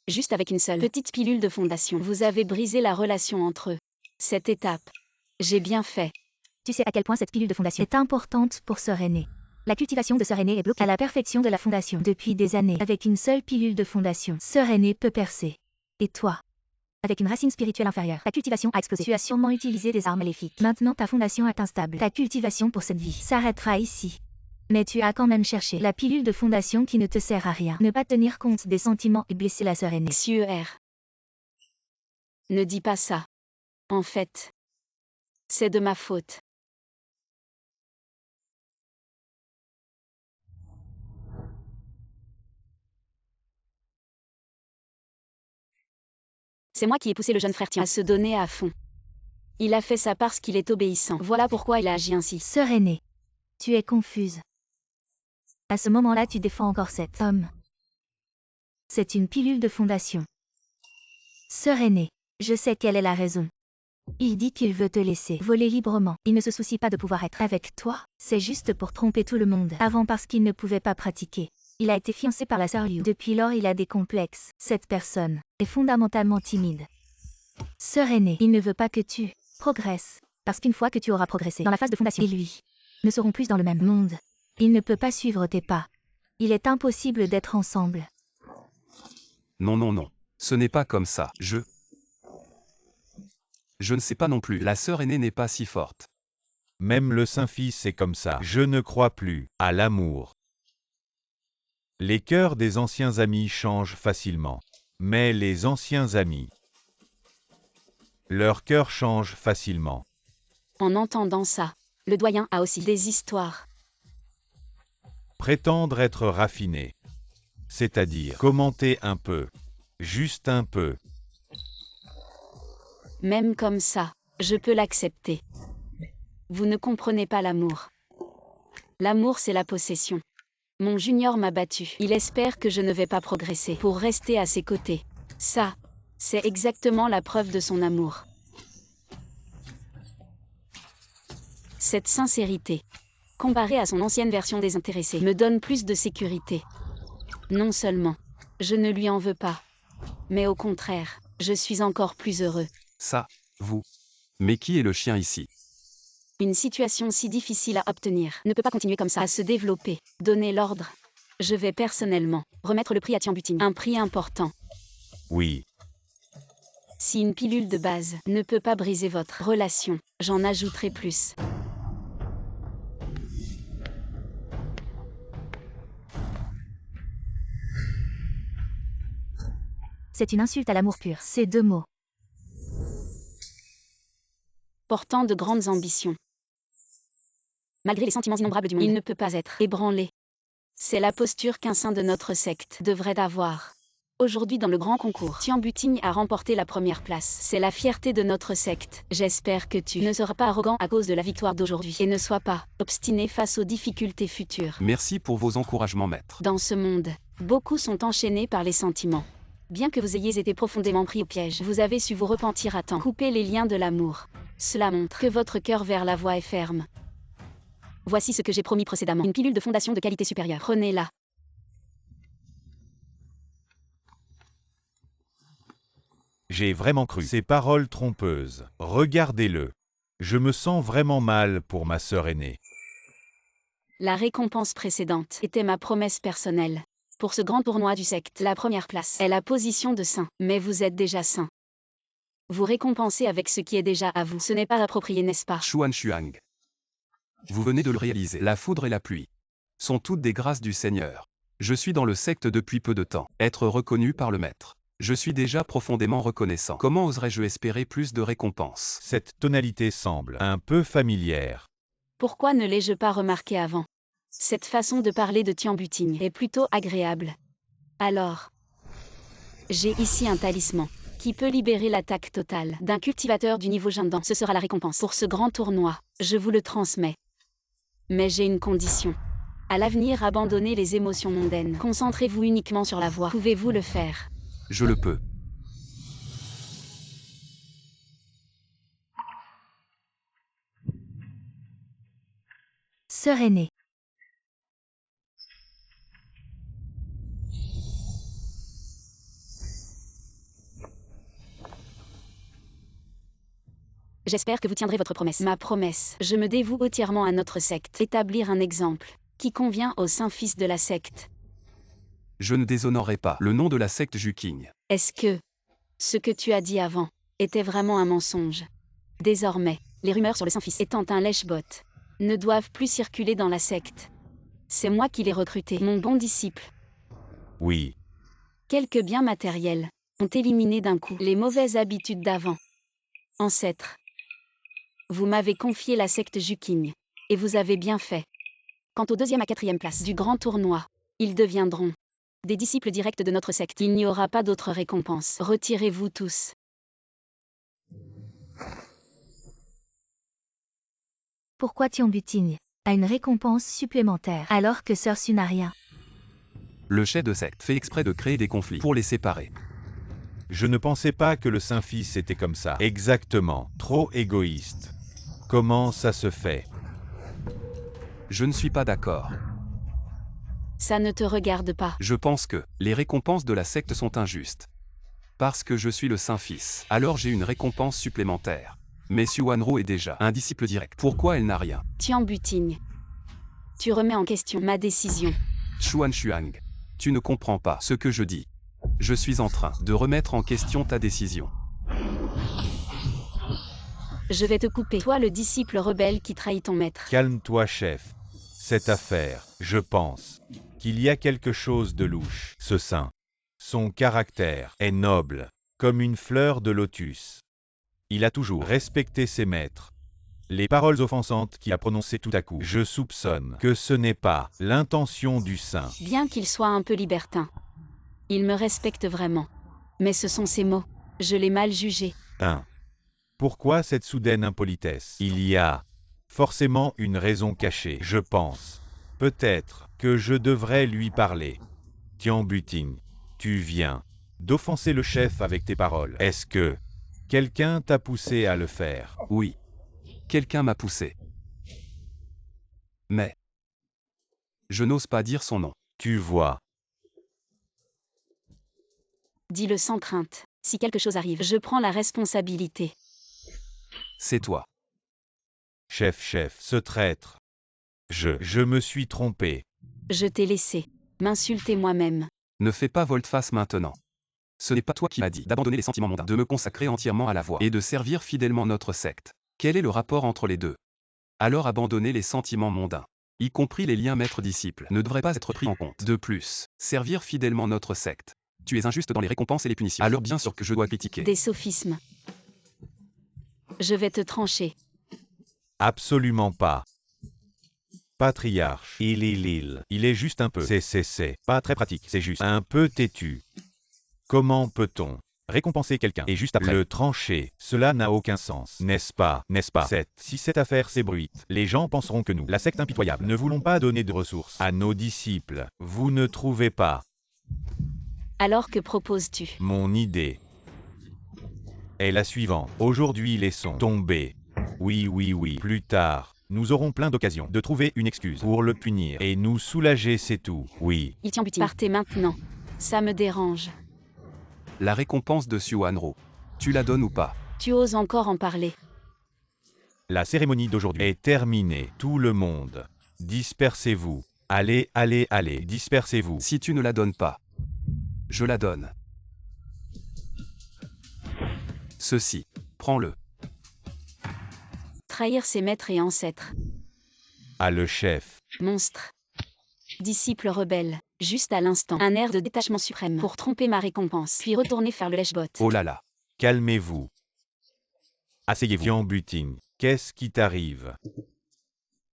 Juste avec une seule petite pilule de fondation, vous avez brisé la relation entre eux. Cette étape, j'ai bien fait. Tu sais à quel point cette pilule de fondation est importante pour Sœur aînée. La cultivation de Sœur aînée est bloquée à la perfection de la fondation depuis des années. Avec une seule pilule de fondation, Sœur aînée peut percer. Et toi? Avec une racine spirituelle inférieure, ta cultivation a explosé. Tu as sûrement utilisé des armes maléfiques. Maintenant ta fondation est instable. Ta cultivation pour cette vie s'arrêtera ici. Mais tu as quand même cherché la pilule de fondation qui ne te sert à rien. Ne pas tenir compte des sentiments et blesser la Sœur aînée. Suer. Ne dis pas ça. En fait, c'est de ma faute. C'est moi qui ai poussé le jeune frère Tian à se donner à fond. Il a fait ça parce qu'il est obéissant. Voilà pourquoi il a agi ainsi. Sœur aînée, tu es confuse. À ce moment-là, tu défends encore cet homme. C'est une pilule de fondation. Sœur aînée, je sais quelle est la raison. Il dit qu'il veut te laisser voler librement. Il ne se soucie pas de pouvoir être avec toi. C'est juste pour tromper tout le monde. Avant parce qu'il ne pouvait pas pratiquer. Il a été fiancé par la sœur Liu. Depuis lors, il a des complexes. Cette personne est fondamentalement timide. Sœur aînée, il ne veut pas que tu progresses. Parce qu'une fois que tu auras progressé dans la phase de fondation, et lui ne seront plus dans le même monde. Il ne peut pas suivre tes pas. Il est impossible d'être ensemble. Non, non, non. Ce n'est pas comme ça. Je ne sais pas non plus. La sœur aînée n'est pas si forte. Même le Saint-Fils est comme ça. Je ne crois plus à l'amour. Les cœurs des anciens amis changent facilement. Mais les anciens amis, leur cœur change facilement. En entendant ça, le doyen a aussi des histoires. Prétendre être raffiné, c'est-à-dire commenter un peu, juste un peu. Même comme ça, je peux l'accepter. Vous ne comprenez pas l'amour. L'amour, c'est la possession. Mon junior m'a battu. Il espère que je ne vais pas progresser pour rester à ses côtés. Ça, c'est exactement la preuve de son amour. Cette sincérité, comparée à son ancienne version désintéressée, me donne plus de sécurité. Non seulement, je ne lui en veux pas, mais au contraire, je suis encore plus heureux. Ça, vous. Mais qui est le chien ici? Une situation si difficile à obtenir ne peut pas continuer comme ça, à se développer. Donnez l'ordre. Je vais personnellement remettre le prix à Tian Buting. Un prix important. Oui, Si une pilule de base ne peut pas briser votre relation, j'en ajouterai plus. C'est une insulte à l'amour pur. Ces deux mots. Portant de grandes ambitions. Malgré les sentiments innombrables du monde, il ne peut pas être ébranlé. C'est la posture qu'un saint de notre secte devrait avoir. Aujourd'hui dans le grand concours, Tian Buting a remporté la première place. C'est la fierté de notre secte. J'espère que tu ne seras pas arrogant à cause de la victoire d'aujourd'hui et ne sois pas obstiné face aux difficultés futures. Merci pour vos encouragements, maître. Dans ce monde, beaucoup sont enchaînés par les sentiments. Bien que vous ayez été profondément pris au piège, vous avez su vous repentir à temps. Couper les liens de l'amour. Cela montre que votre cœur vers la voie est ferme. Voici ce que j'ai promis précédemment. Une pilule de fondation de qualité supérieure. Prenez-la. j'ai vraiment cru ces paroles trompeuses. Regardez-le. Je me sens vraiment mal pour ma sœur aînée. La récompense précédente était ma promesse personnelle. Pour ce grand tournoi du secte, la première place est la position de saint. Mais vous êtes déjà saint. Vous récompensez avec ce qui est déjà à vous. Ce n'est pas approprié, n'est-ce pas? Xuan Xuang. Vous venez de le réaliser. La foudre et la pluie sont toutes des grâces du Seigneur. Je suis dans le secte depuis peu de temps. Être reconnu par le maître. Je suis déjà profondément reconnaissant. Comment oserais-je espérer plus de récompenses? Cette tonalité semble un peu familière. Pourquoi ne l'ai-je pas remarqué avant? Cette façon de parler de Tian Buting est plutôt agréable. Alors, j'ai ici un talisman qui peut libérer l'attaque totale d'un cultivateur du niveau Jindan. Ce sera la récompense pour ce grand tournoi. Je vous le transmets. Mais j'ai une condition. À l'avenir, abandonnez les émotions mondaines. Concentrez-vous uniquement sur la voie. Pouvez-vous le faire? Je le peux. Sœur aînée. J'espère que vous tiendrez votre promesse. Ma promesse. Je me dévoue entièrement à notre secte. Établir un exemple qui convient au saint fils de la secte. Je ne déshonorerai pas le nom de la secte Juking. Est-ce que ce que tu as dit avant était vraiment un mensonge? Désormais, les rumeurs sur le Saint-Fils étant un lèche-bot ne doivent plus circuler dans la secte. C'est moi qui l'ai recruté, mon bon disciple. Oui, Quelques biens matériels ont éliminé d'un coup les mauvaises habitudes d'avant. Ancêtre, vous m'avez confié la secte Juking, et vous avez bien fait. Quant aux 2e à 4e places du grand tournoi, ils deviendront des disciples directs de notre secte. Il n'y aura pas d'autre récompense. Retirez-vous tous. Pourquoi Tian Buting a une récompense supplémentaire alors que Sœur Su n'a rien? Le chef de secte fait exprès de créer des conflits pour les séparer. je ne pensais pas que le Saint-Fils était comme ça. Exactement, trop égoïste. Comment ça se fait? Je ne suis pas d'accord. Ça ne te regarde pas. Je pense que les récompenses de la secte sont injustes. Parce que je suis le Saint-Fils, alors j'ai une récompense supplémentaire. Mais Xuanro est déjà un disciple direct. Pourquoi elle n'a rien? Tian butigne. Tu remets en question ma décision. Xuan Xuang, tu ne comprends pas ce que je dis. Je suis en train de remettre en question ta décision. Je vais te couper. Toi le disciple rebelle qui trahit ton maître. Calme-toi, chef. Cette affaire, je pense qu'il y a quelque chose de louche. Ce saint, son caractère est noble, comme une fleur de lotus. Il a toujours respecté ses maîtres. Les paroles offensantes qu'il a prononcées tout à coup, je soupçonne que ce n'est pas l'intention du saint. Bien qu'il soit un peu libertin. Il me respecte vraiment. Mais ce sont ses mots. Je l'ai mal jugé. 1. Pourquoi cette soudaine impolitesse? Il y a forcément une raison cachée, je pense. Peut-être que je devrais lui parler. Tian Buting, tu viens d'offenser le chef avec tes paroles. Est-ce que quelqu'un t'a poussé à le faire? Oui. Quelqu'un m'a poussé. Mais je n'ose pas dire son nom. Tu vois. Dis-le sans crainte. Si quelque chose arrive, je prends la responsabilité. C'est toi. Chef, ce traître. Je me suis trompé. Je t'ai laissé m'insulter moi-même. Ne fais pas volte-face maintenant. Ce n'est pas toi qui m'as dit d'abandonner les sentiments mondains, de me consacrer entièrement à la voie et de servir fidèlement notre secte. Quel est le rapport entre les deux? Alors abandonner les sentiments mondains, y compris les liens maître-disciple, ne devrait pas être pris en compte. De plus, servir fidèlement notre secte. Tu es injuste dans les récompenses et les punitions. Alors bien sûr que je dois critiquer. Des sophismes. Je vais te trancher. Absolument pas. Patriarche, il est juste un peu. C'est pas très pratique, c'est juste un peu têtu. Comment peut-on récompenser quelqu'un et juste après le trancher? Cela n'a aucun sens, n'est-ce pas? Si cette affaire s'ébruite, les gens penseront que nous, la secte impitoyable, ne voulons pas donner de ressources à nos disciples. Vous ne trouvez pas? Alors que proposes-tu? Mon idée est la suivante. Aujourd'hui, laissons tomber. Oui. Plus tard, nous aurons plein d'occasions de trouver une excuse pour le punir et nous soulager, c'est tout. Oui. Il tient butine. Partez maintenant. Ça me dérange. La récompense de Xuanro. Tu la donnes ou pas? Tu oses encore en parler. La cérémonie d'aujourd'hui est terminée. Tout le monde, dispersez-vous. Allez, dispersez-vous. Si tu ne la donnes pas, je la donne. Ceci, prends-le. Trahir ses maîtres et ancêtres. Ah, le chef. Monstre. Disciple rebelle. Juste à l'instant. Un air de détachement suprême pour tromper ma récompense. Puis retourner faire le lèche-bot. Oh là là. Calmez-vous. Asseyez-vous. Tian Buting, qu'est-ce qui t'arrive?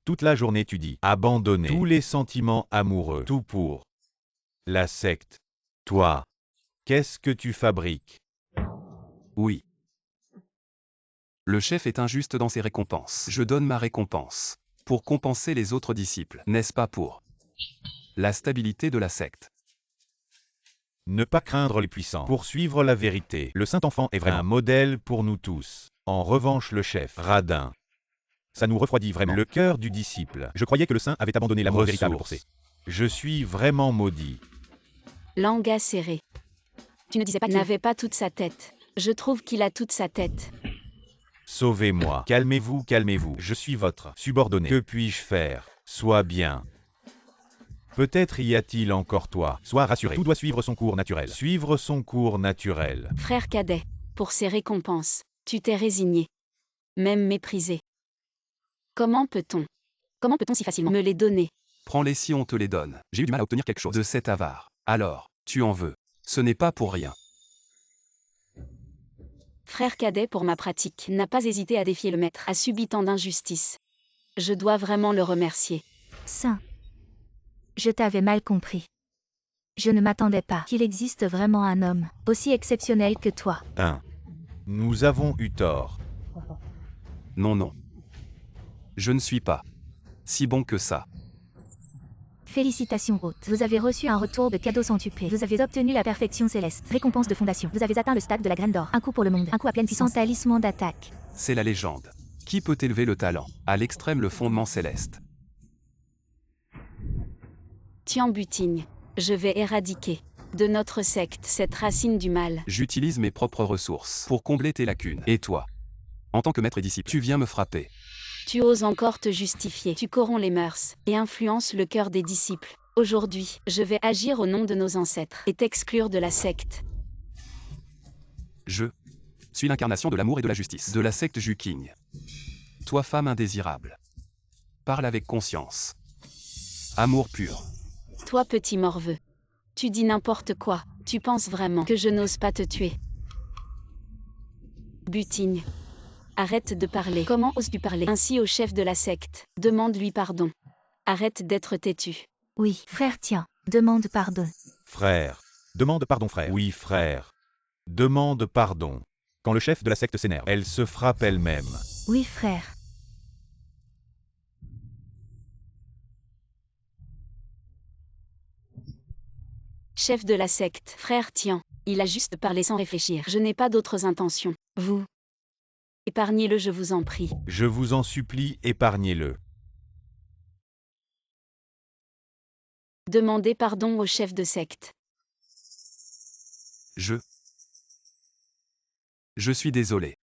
Toute la journée tu dis abandonner tous les sentiments amoureux. Tout pour la secte. Toi, qu'est-ce que tu fabriques? Oui. Le chef est injuste dans ses récompenses. Je donne ma récompense pour compenser les autres disciples, n'est-ce pas pour la stabilité de la secte? Ne pas craindre les puissants, poursuivre la vérité. Le Saint-Enfant est vraiment un modèle pour nous tous. En revanche, le chef, radin, ça nous refroidit vraiment le cœur du disciple. Je croyais que le Saint avait abandonné l'amour véritable pour ses. Je suis vraiment maudit. Langue acérée. Tu ne disais pas qu'il n'avait pas toute sa tête. Je trouve qu'il a toute sa tête. Sauvez-moi. Calmez-vous. Je suis votre subordonné. Que puis-je faire? Sois bien. Peut-être y a-t-il encore toi. Sois rassuré. Tout doit suivre son cours naturel. Frère cadet, pour ces récompenses, tu t'es résigné. Même méprisé. Comment peut-on si facilement me les donner? Prends-les si on te les donne. J'ai eu du mal à obtenir quelque chose de cet avare. Alors, tu en veux. Ce n'est pas pour rien. Frère cadet pour ma pratique, n'a pas hésité à défier le maître, a subi tant d'injustice. Je dois vraiment le remercier. Saint. Je t'avais mal compris. Je ne m'attendais pas qu'il existe vraiment un homme aussi exceptionnel que toi. 1. Nous avons eu tort. Non. Je ne suis pas si bon que ça. Félicitations, hôte. Vous avez reçu un retour de cadeau centuplé. Vous avez obtenu la perfection céleste. Récompense de fondation. Vous avez atteint le stade de la graine d'or. Un coup pour le monde. Un coup à pleine puissance. Talisman d'attaque. C'est la légende. Qui peut élever le talent à l'extrême, le fondement céleste? Tian Butigne, je vais éradiquer de notre secte cette racine du mal. J'utilise mes propres ressources pour combler tes lacunes. Et toi, en tant que maître et disciple, tu viens me frapper. Tu oses encore te justifier. Tu corromps les mœurs et influences le cœur des disciples. Aujourd'hui, je vais agir au nom de nos ancêtres et t'exclure de la secte. Je suis l'incarnation de l'amour et de la justice, de la secte Juking. Toi, femme indésirable, parle avec conscience. Amour pur. Toi, petit morveux, tu dis n'importe quoi. Tu penses vraiment que je n'ose pas te tuer? Butigne, arrête de parler. Comment oses-tu parler ainsi au chef de la secte? Demande-lui pardon. Arrête d'être têtu. Oui, frère, tiens, demande pardon. Frère. Demande pardon, frère. Oui, frère. Demande pardon. Quand le chef de la secte s'énerve, elle se frappe elle-même. Oui, frère. Chef de la secte, frère Tian, il a juste parlé sans réfléchir. Je n'ai pas d'autres intentions. Vous, épargnez-le, je vous en prie. Je vous en supplie, épargnez-le. Demandez pardon au chef de secte. Je suis désolé.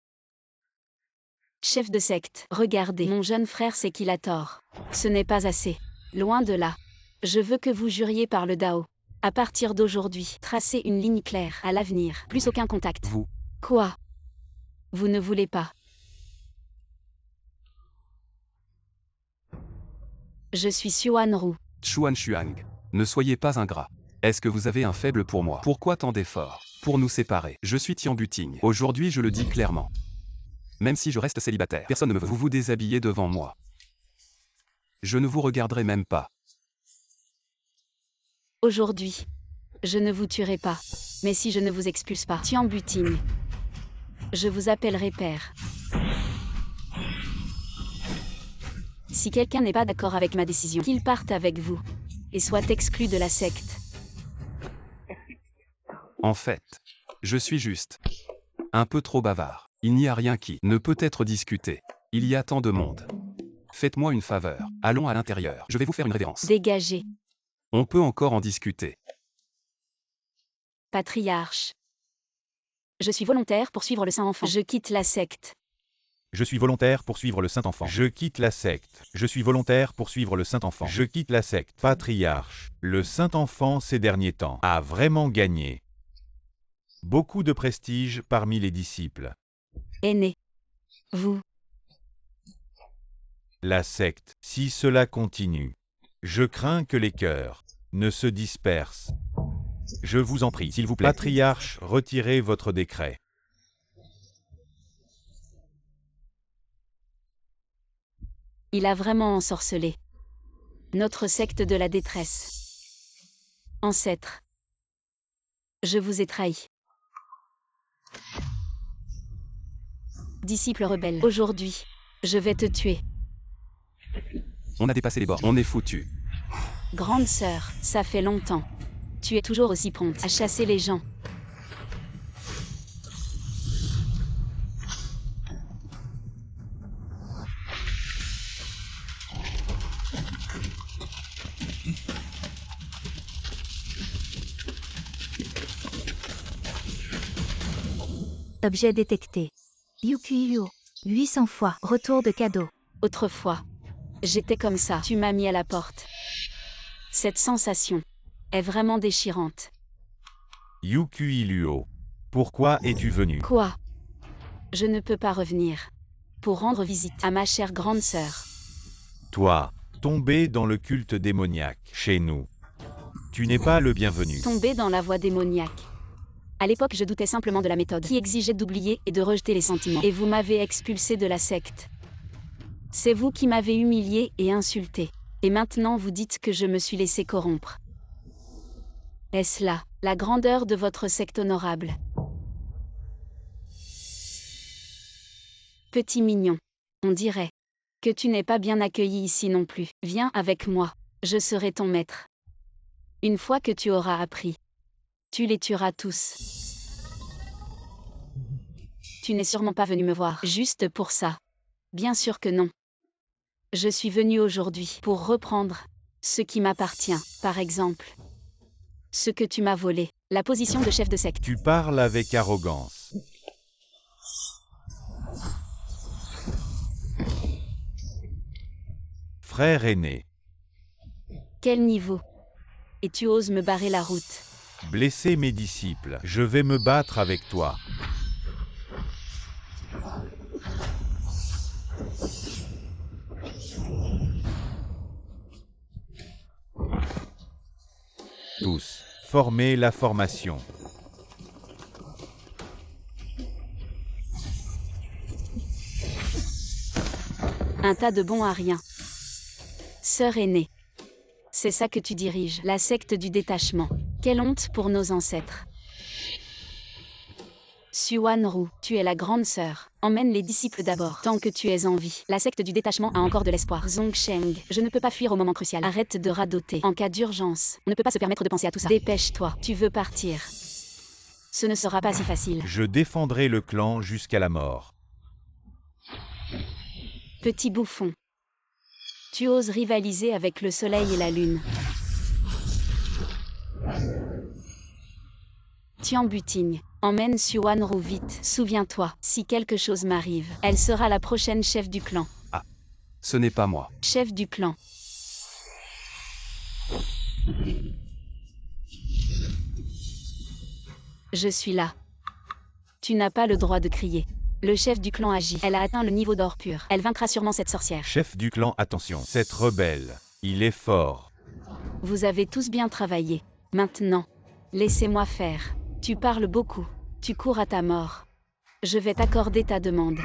Chef de secte, regardez, mon jeune frère sait qu'il a tort. Ce n'est pas assez. Loin de là. Je veux que vous juriez par le Dao. À partir d'aujourd'hui, tracez une ligne claire à l'avenir. Plus aucun contact. Vous, Quoi? Vous ne voulez pas? Je suis Xuan Ru. Chuan Xuang, ne soyez pas ingrat. Est-ce que vous avez un faible pour moi? Pourquoi tant d'efforts pour nous séparer? Je suis Tian Butigne. Aujourd'hui, je le dis clairement. Même si je reste célibataire, personne ne me veut. Vous vous déshabillez devant moi. Je ne vous regarderai même pas. Aujourd'hui, je ne vous tuerai pas. Mais si je ne vous expulse pas, Tian Butigne, je vous appellerai père. Si quelqu'un n'est pas d'accord avec ma décision, qu'il parte avec vous et soit exclu de la secte. En fait, je suis juste un peu trop bavard. Il n'y a rien qui ne peut être discuté. Il y a tant de monde. Faites-moi une faveur. Allons à l'intérieur. Je vais vous faire une révérence. Dégagez, On peut encore en discuter. patriarche. Je suis volontaire pour suivre le Saint-Enfant. Je quitte la secte. Je suis volontaire pour suivre le Saint-Enfant. Je quitte la secte. Je suis volontaire pour suivre le Saint-Enfant. Je quitte la secte. Patriarche. Le Saint-Enfant ces derniers temps a vraiment gagné beaucoup de prestige parmi les disciples. Aîné. Vous, La secte, si cela continue, je crains que les cœurs ne se dispersent. Je vous en prie, s'il vous plaît. Patriarche, retirez votre décret. il a vraiment ensorcelé notre secte de la détresse. Ancêtre, je vous ai trahi. Disciple rebelle, aujourd'hui, je vais te tuer. On a dépassé les bords. On est foutu. Grande sœur, ça fait longtemps. Tu es toujours aussi prompte à chasser les gens. Objet détecté. Yukuyo. 800 fois. Retour de cadeau. Autrefois, j'étais comme ça. Tu m'as mis à la porte. Cette sensation est vraiment déchirante. Yukuiluo. Pourquoi es-tu venu? Quoi? Je ne peux pas revenir pour rendre visite à ma chère grande sœur. Toi, tombé dans le culte démoniaque chez nous. Tu n'es pas le bienvenu. Tombée dans la voie démoniaque. À l'époque, je doutais simplement de la méthode qui exigeait d'oublier et de rejeter les sentiments. Et vous m'avez expulsé de la secte. C'est vous qui m'avez humilié et insulté. Et maintenant vous dites que je me suis laissé corrompre. Est-ce là la grandeur de votre secte honorable? Petit mignon, on dirait que tu n'es pas bien accueilli ici non plus. Viens avec moi, je serai ton maître. Une fois que tu auras appris, tu les tueras tous. Tu n'es sûrement pas venu me voir juste pour ça. Bien sûr que non. Je suis venu aujourd'hui pour reprendre Ce qui m'appartient, par exemple. Ce que tu m'as volé, la position de chef de secte. Tu parles avec arrogance. Frère aîné, Quel niveau? Et tu oses me barrer la route. blessez mes disciples, je vais me battre avec toi. Tous, formez la formation. Un tas de bons à rien. Sœur aînée. C'est ça que tu diriges, la secte du détachement. Quelle honte pour nos ancêtres. Suan-Ru, tu es la grande sœur. Emmène les disciples d'abord, tant que tu es en vie. La secte du détachement a encore de l'espoir. Zhongsheng, je ne peux pas fuir au moment crucial. Arrête de radoter. En cas d'urgence, on ne peut pas se permettre de penser à tout ça. Dépêche-toi, tu veux partir. Ce ne sera pas si facile. Je défendrai le clan jusqu'à la mort. Petit bouffon. Tu oses rivaliser avec le soleil et la lune. Tian Butigne, emmène Suan-Ru vite. Souviens-toi, si quelque chose m'arrive, elle sera la prochaine chef du clan. Ce n'est pas moi. Chef du clan. Je suis là. Tu n'as pas le droit de crier. Le chef du clan agit. Elle a atteint le niveau d'or pur. Elle vaincra sûrement cette sorcière. Chef du clan, attention, cette rebelle, il est fort. Vous avez tous bien travaillé. Maintenant, laissez-moi faire. Tu parles beaucoup. Tu cours à ta mort. Je vais t'accorder ta demande.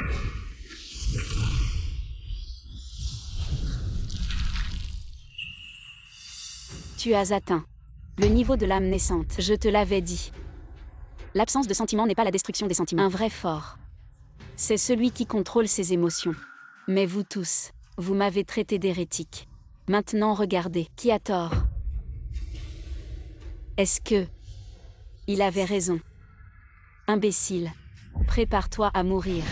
Tu as atteint le niveau de l'âme naissante. Je te l'avais dit. L'absence de sentiments n'est pas la destruction des sentiments. Un vrai fort. C'est celui qui contrôle ses émotions. Mais vous tous, vous m'avez traité d'hérétique. Maintenant regardez, qui a tort? Est-ce que... Il avait raison. Imbécile. Prépare-toi à mourir.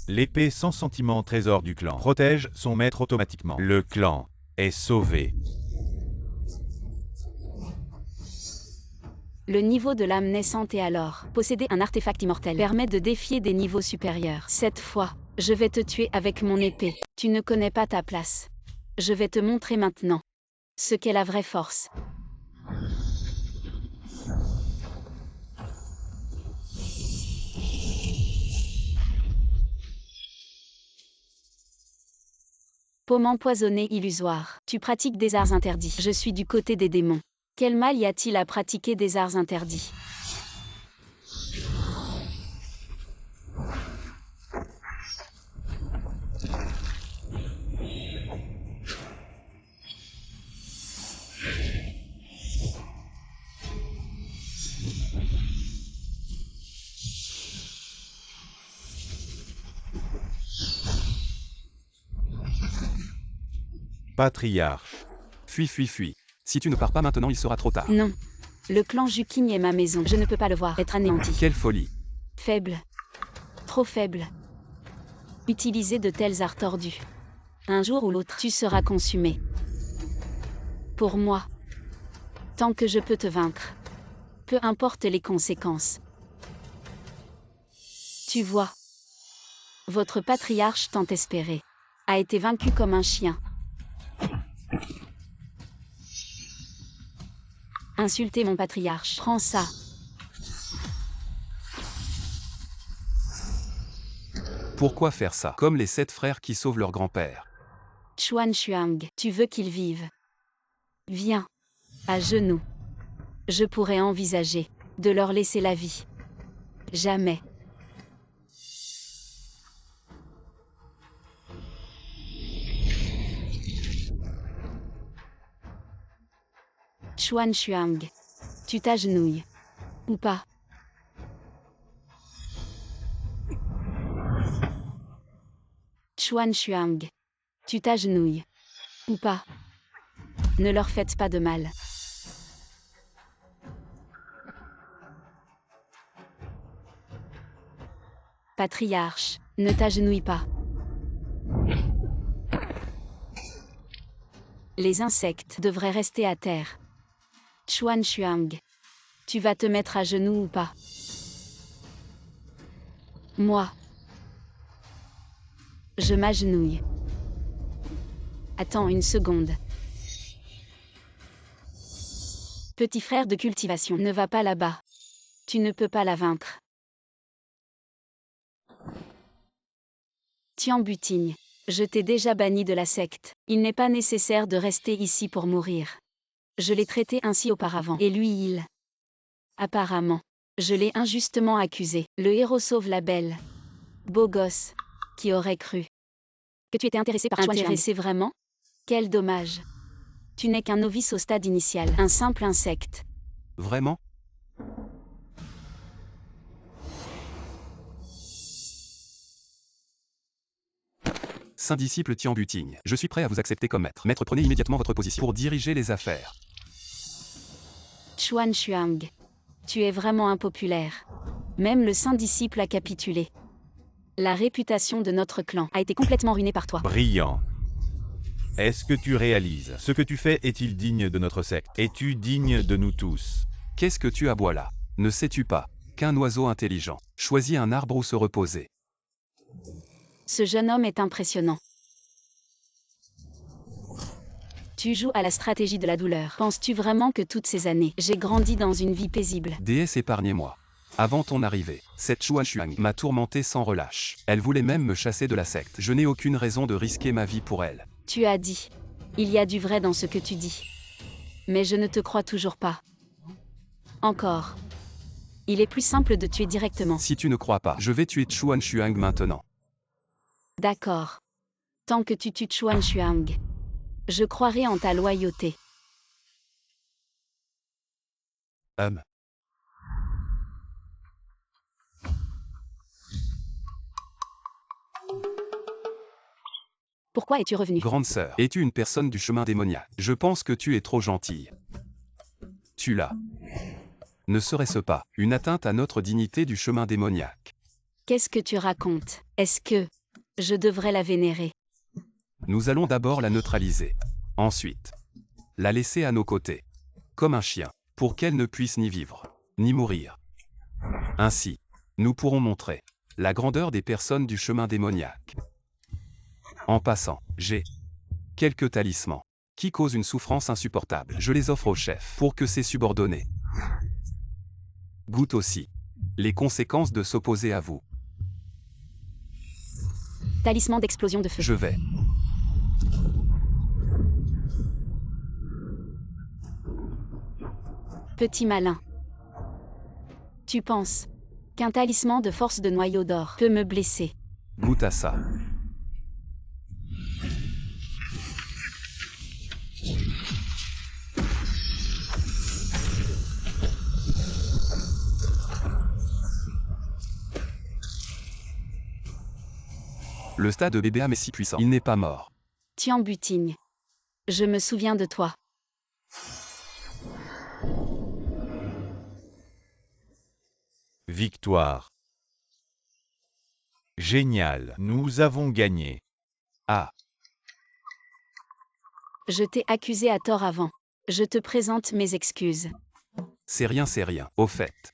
L'épée sans sentiment trésor du clan protège son maître automatiquement. Le clan est sauvé. Le niveau de l'âme naissante est alors. Posséder un artefact immortel permet de défier des niveaux supérieurs. Cette fois, je vais te tuer avec mon épée. Tu ne connais pas ta place. Je vais te montrer maintenant ce qu'est la vraie force. Pomme empoisonnée illusoire. Tu pratiques des arts interdits. Je suis du côté des démons. Quel mal y a-t-il à pratiquer des arts interdits? Patriarche. Fuis, fuis, fuis. Si tu ne pars pas maintenant, il sera trop tard. Non. Le clan Juking est ma maison. Je ne peux pas le voir être anéanti. Quelle folie. Faible. Trop faible. Utiliser de tels arts tordus. Un jour ou l'autre, tu seras consumé. Pour moi. Tant que je peux te vaincre. Peu importe les conséquences. Tu vois. Votre patriarche tant espéré a été vaincu comme un chien. Insulter mon patriarche. Prends ça. Pourquoi faire ça? Comme les 7 frères qui sauvent leur grand-père. Chuan Xuang, tu veux qu'il vive? Viens. À genoux. Je pourrais envisager de leur laisser la vie. Jamais. Chuan Xuang. Tu t'agenouilles. Ou pas? Chuan Xuang. Tu t'agenouilles. Ou pas? Ne leur faites pas de mal. Patriarche, ne t'agenouille pas. Les insectes devraient rester à terre. Chuan Xuang. Tu vas te mettre à genoux ou pas? Moi. Je m'agenouille. Attends une seconde. Petit frère de cultivation, ne va pas là-bas. Tu ne peux pas la vaincre. Tian Butigne. Je t'ai déjà banni de la secte. Il n'est pas nécessaire de rester ici pour mourir. Je l'ai traité ainsi auparavant. Et lui, il... Apparemment. Je l'ai injustement accusé. Le héros sauve la belle. Beau gosse. Qui aurait cru? Que tu étais intéressé par Chuan Xuang. Intéressé vraiment? Quel dommage. Tu n'es qu'un novice au stade initial. Un simple insecte. Vraiment? Saint disciple Tian Butigne, je suis prêt à vous accepter comme maître. Maître, prenez immédiatement votre position pour diriger les affaires. Chuan Xuang. Tu es vraiment impopulaire. Même le saint disciple a capitulé. La réputation de notre clan a été complètement ruinée par toi. Brillant. Est-ce que tu réalises? Ce que tu fais est-il digne de notre secte? Es-tu digne de nous tous? Qu'est-ce que tu aboies là? Ne sais-tu pas qu'un oiseau intelligent choisit un arbre où se reposer? Ce jeune homme est impressionnant. Tu joues à la stratégie de la douleur. Penses-tu vraiment que toutes ces années, j'ai grandi dans une vie paisible? Déesse, épargnez-moi. Avant ton arrivée, cette Chuan Xuang m'a tourmenté sans relâche. Elle voulait même me chasser de la secte. Je n'ai aucune raison de risquer ma vie pour elle. Tu as dit. Il y a du vrai dans ce que tu dis. Mais je ne te crois toujours pas. Encore. Il est plus simple de tuer directement. Si tu ne crois pas, je vais tuer Chuan Xuang maintenant. D'accord. Tant que tu tues Chuan Xuang, je croirai en ta loyauté. Pourquoi es-tu revenu? Grande sœur, es-tu une personne du chemin démoniaque? Je pense que tu es trop gentille. Tu l'as. Ne serait-ce pas une atteinte à notre dignité du chemin démoniaque? Qu'est-ce que tu racontes? Est-ce que je devrais la vénérer? Nous allons d'abord la neutraliser. Ensuite, la laisser à nos côtés, comme un chien, pour qu'elle ne puisse ni vivre, ni mourir. Ainsi, nous pourrons montrer la grandeur des personnes du chemin démoniaque. En passant, j'ai quelques talismans qui causent une souffrance insupportable. Je les offre au chef pour que ses subordonnés goûtent aussi les conséquences de s'opposer à vous. Talisman d'explosion de feu. Je vais. Petit malin. Tu penses qu'un talisman de force de noyau d'or peut me blesser? Goûte à ça. Le stade de BBA est si puissant. Il n'est pas mort. Tian Butigne. Je me souviens de toi. Victoire. Génial, nous avons gagné. Ah, Je t'ai accusé à tort avant. Je te présente mes excuses. c'est rien, c'est rien. Au fait,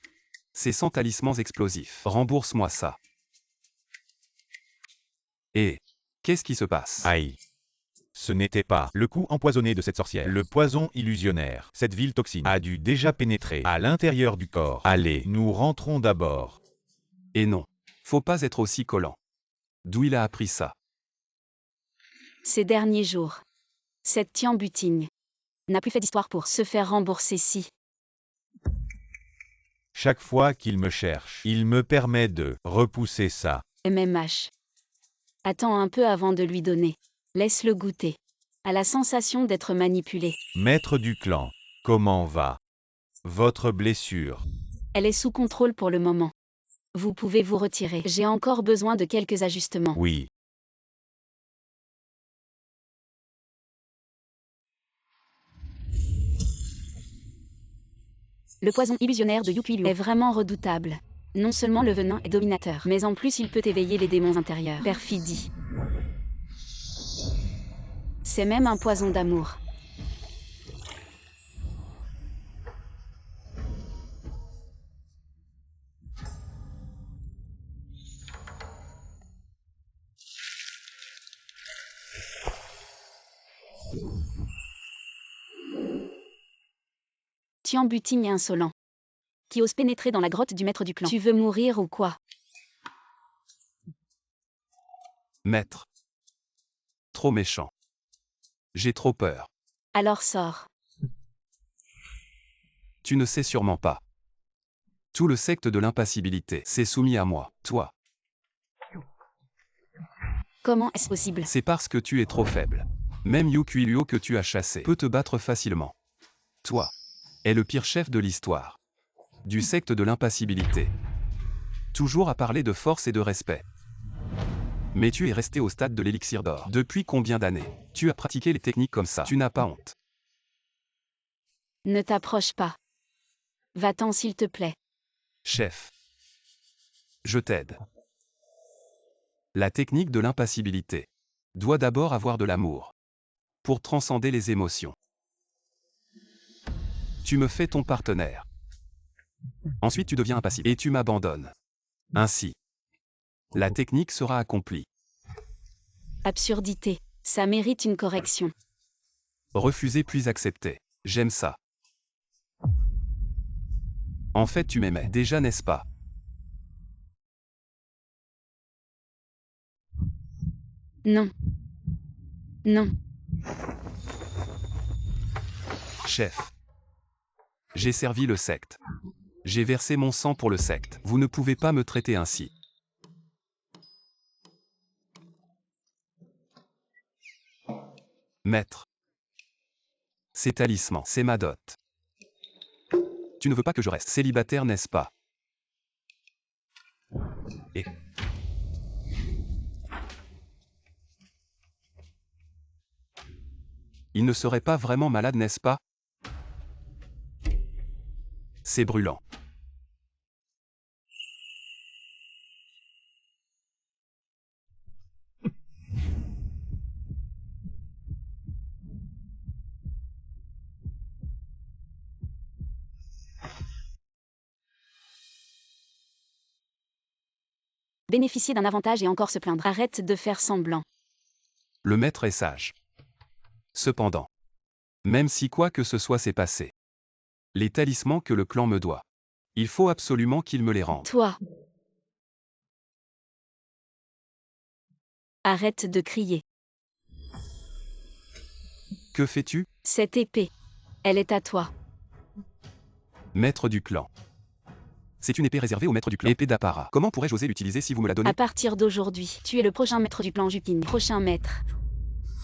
c'est 100 talismans explosifs. Rembourse-moi ça. Et qu'est-ce qui se passe? Aïe. Ce n'était pas le coup empoisonné de cette sorcière. Le poison illusionnaire. Cette ville toxine a dû déjà pénétrer à l'intérieur du corps. Allez, nous rentrons d'abord. Et non, faut pas être aussi collant. D'où il a appris ça? Ces derniers jours, cette Tian Butigne n'a plus fait d'histoire pour se faire rembourser si. Chaque fois qu'il me cherche, il me permet de repousser ça. MMH. Attends un peu avant de lui donner. Laisse-le goûter. À la sensation d'être manipulé. Maître du clan, comment va votre blessure? Elle est sous contrôle pour le moment. Vous pouvez vous retirer. J'ai encore besoin de quelques ajustements. Oui. Le poison illusionnaire de Yu Liu est vraiment redoutable. Non seulement le venin est dominateur, mais en plus il peut éveiller les démons intérieurs. Perfidie. C'est même un poison d'amour. Tian Butigne insolent. Qui ose pénétrer dans la grotte du maître du clan. Tu veux mourir ou quoi? Maître. Trop méchant. J'ai trop peur. Alors sors. Tu ne sais sûrement pas. Tout le secte de l'impassibilité s'est soumis à moi, toi. Comment est-ce possible? C'est parce que tu es trop faible. Même Yu Qiluo que tu as chassé peut te battre facilement. Toi est le pire chef de l'histoire. Du secte de l'impassibilité. Toujours à parler de force et de respect. Mais tu es resté au stade de l'élixir d'or. Depuis combien d'années tu as pratiqué les techniques comme ça? Tu n'as pas honte. Ne t'approche pas. Va-t'en s'il te plaît. Chef. Je t'aide. La technique de l'impassibilité doit d'abord avoir de l'amour. Pour transcender les émotions. Tu me fais ton partenaire. Ensuite tu deviens impassible et tu m'abandonnes. Ainsi, la technique sera accomplie. Absurdité. Ça mérite une correction. Refuser puis accepter. J'aime ça. En fait tu m'aimais déjà, n'est-ce pas? Non. Non. Chef. J'ai servi le secte. J'ai versé mon sang pour le secte. Vous ne pouvez pas me traiter ainsi. Maître. C'est talisman, c'est ma dot. Tu ne veux pas que je reste célibataire, n'est-ce pas? Et il ne serait pas vraiment malade, n'est-ce pas? C'est brûlant. Bénéficier d'un avantage et encore se plaindre. Arrête de faire semblant. Le maître est sage. Cependant, même si quoi que ce soit s'est passé, les talismans que le clan me doit, il faut absolument qu'il me les rende. Toi. Arrête de crier. Que fais-tu? Cette épée. Elle est à toi. Maître du clan. C'est une épée réservée au maître du clan. Épée d'apparat. Comment pourrais-je oser l'utiliser si vous me la donnez? À partir d'aujourd'hui, tu es le prochain maître du clan Juking. Prochain maître.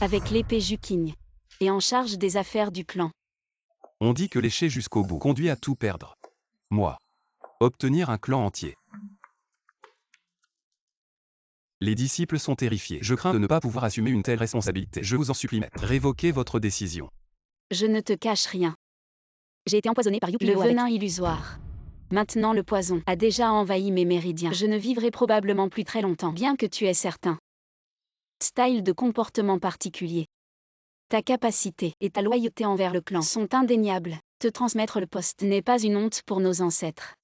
Avec l'épée Juking. Et en charge des affaires du clan. On dit que lécher jusqu'au bout conduit à tout perdre. Moi. Obtenir un clan entier. Les disciples sont terrifiés. Je crains de ne pas pouvoir assumer une telle responsabilité. Je vous en supplie, maître. Révoquez votre décision. Je ne te cache rien. J'ai été empoisonné par Yu-Gi-Oh! Le venin illusoire. Maintenant le poison a déjà envahi mes méridiens. Je ne vivrai probablement plus très longtemps, bien que tu aies certain style de comportement particulier. Ta capacité et ta loyauté envers le clan sont indéniables. Te transmettre le poste n'est pas une honte pour nos ancêtres.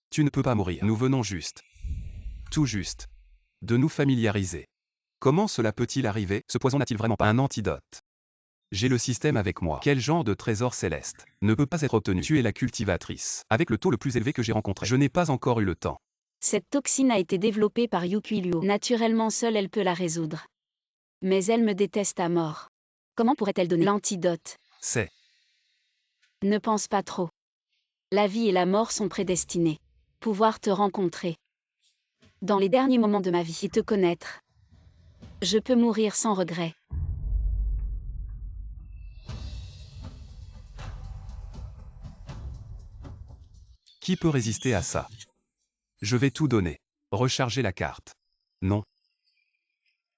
Tu ne peux pas mourir. Nous venons juste. Tout juste. De nous familiariser. Comment cela peut-il arriver? Ce poison n'a-t-il vraiment pas un antidote? J'ai le système avec moi. Quel genre de trésor céleste ne peut pas être obtenu? Tu es la cultivatrice, avec le taux le plus élevé que j'ai rencontré. Je n'ai pas encore eu le temps. Cette toxine a été développée par Yu Qiluo. Naturellement seule elle peut la résoudre. Mais elle me déteste à mort. Comment pourrait-elle donner l'antidote? C'est. Ne pense pas trop. La vie et la mort sont prédestinées. Pouvoir te rencontrer. Dans les derniers moments de ma vie et te connaître. Je peux mourir sans regret. Qui peut résister à ça? Je vais tout donner. Recharger la carte. Non.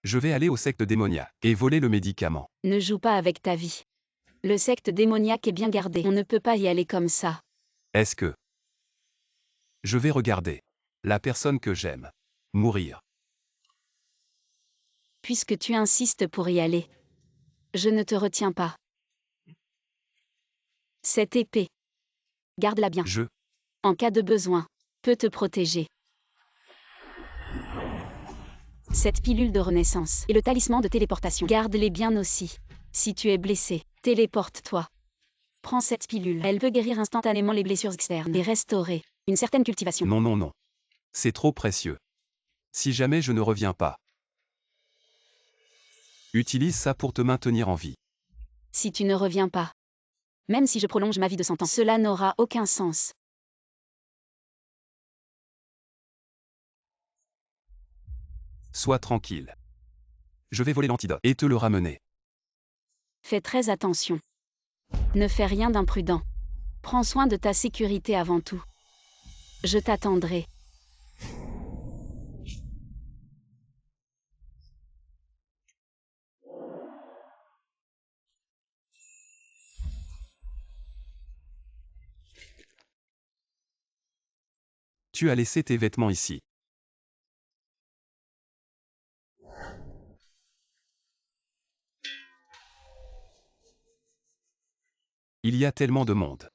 Je vais aller au secte démoniaque et voler le médicament. Ne joue pas avec ta vie. Le secte démoniaque est bien gardé. On ne peut pas y aller comme ça. Est-ce que je vais regarder la personne que j'aime mourir? Puisque tu insistes pour y aller. Je ne te retiens pas. Cette épée. Garde-la bien. En cas de besoin, peut te protéger. Cette pilule de renaissance et le talisman de téléportation. Garde-les bien aussi. Si tu es blessé, téléporte-toi. Prends cette pilule. Elle peut guérir instantanément les blessures externes et restaurer une certaine cultivation. Non, non, non. C'est trop précieux. Si jamais je ne reviens pas, utilise ça pour te maintenir en vie. Si tu ne reviens pas, même si je prolonge ma vie de 100 ans, cela n'aura aucun sens. Sois tranquille. Je vais voler l'antidote et te le ramener. Fais très attention. Ne fais rien d'imprudent. Prends soin de ta sécurité avant tout. Je t'attendrai. Tu as laissé tes vêtements ici. Il y a tellement de monde.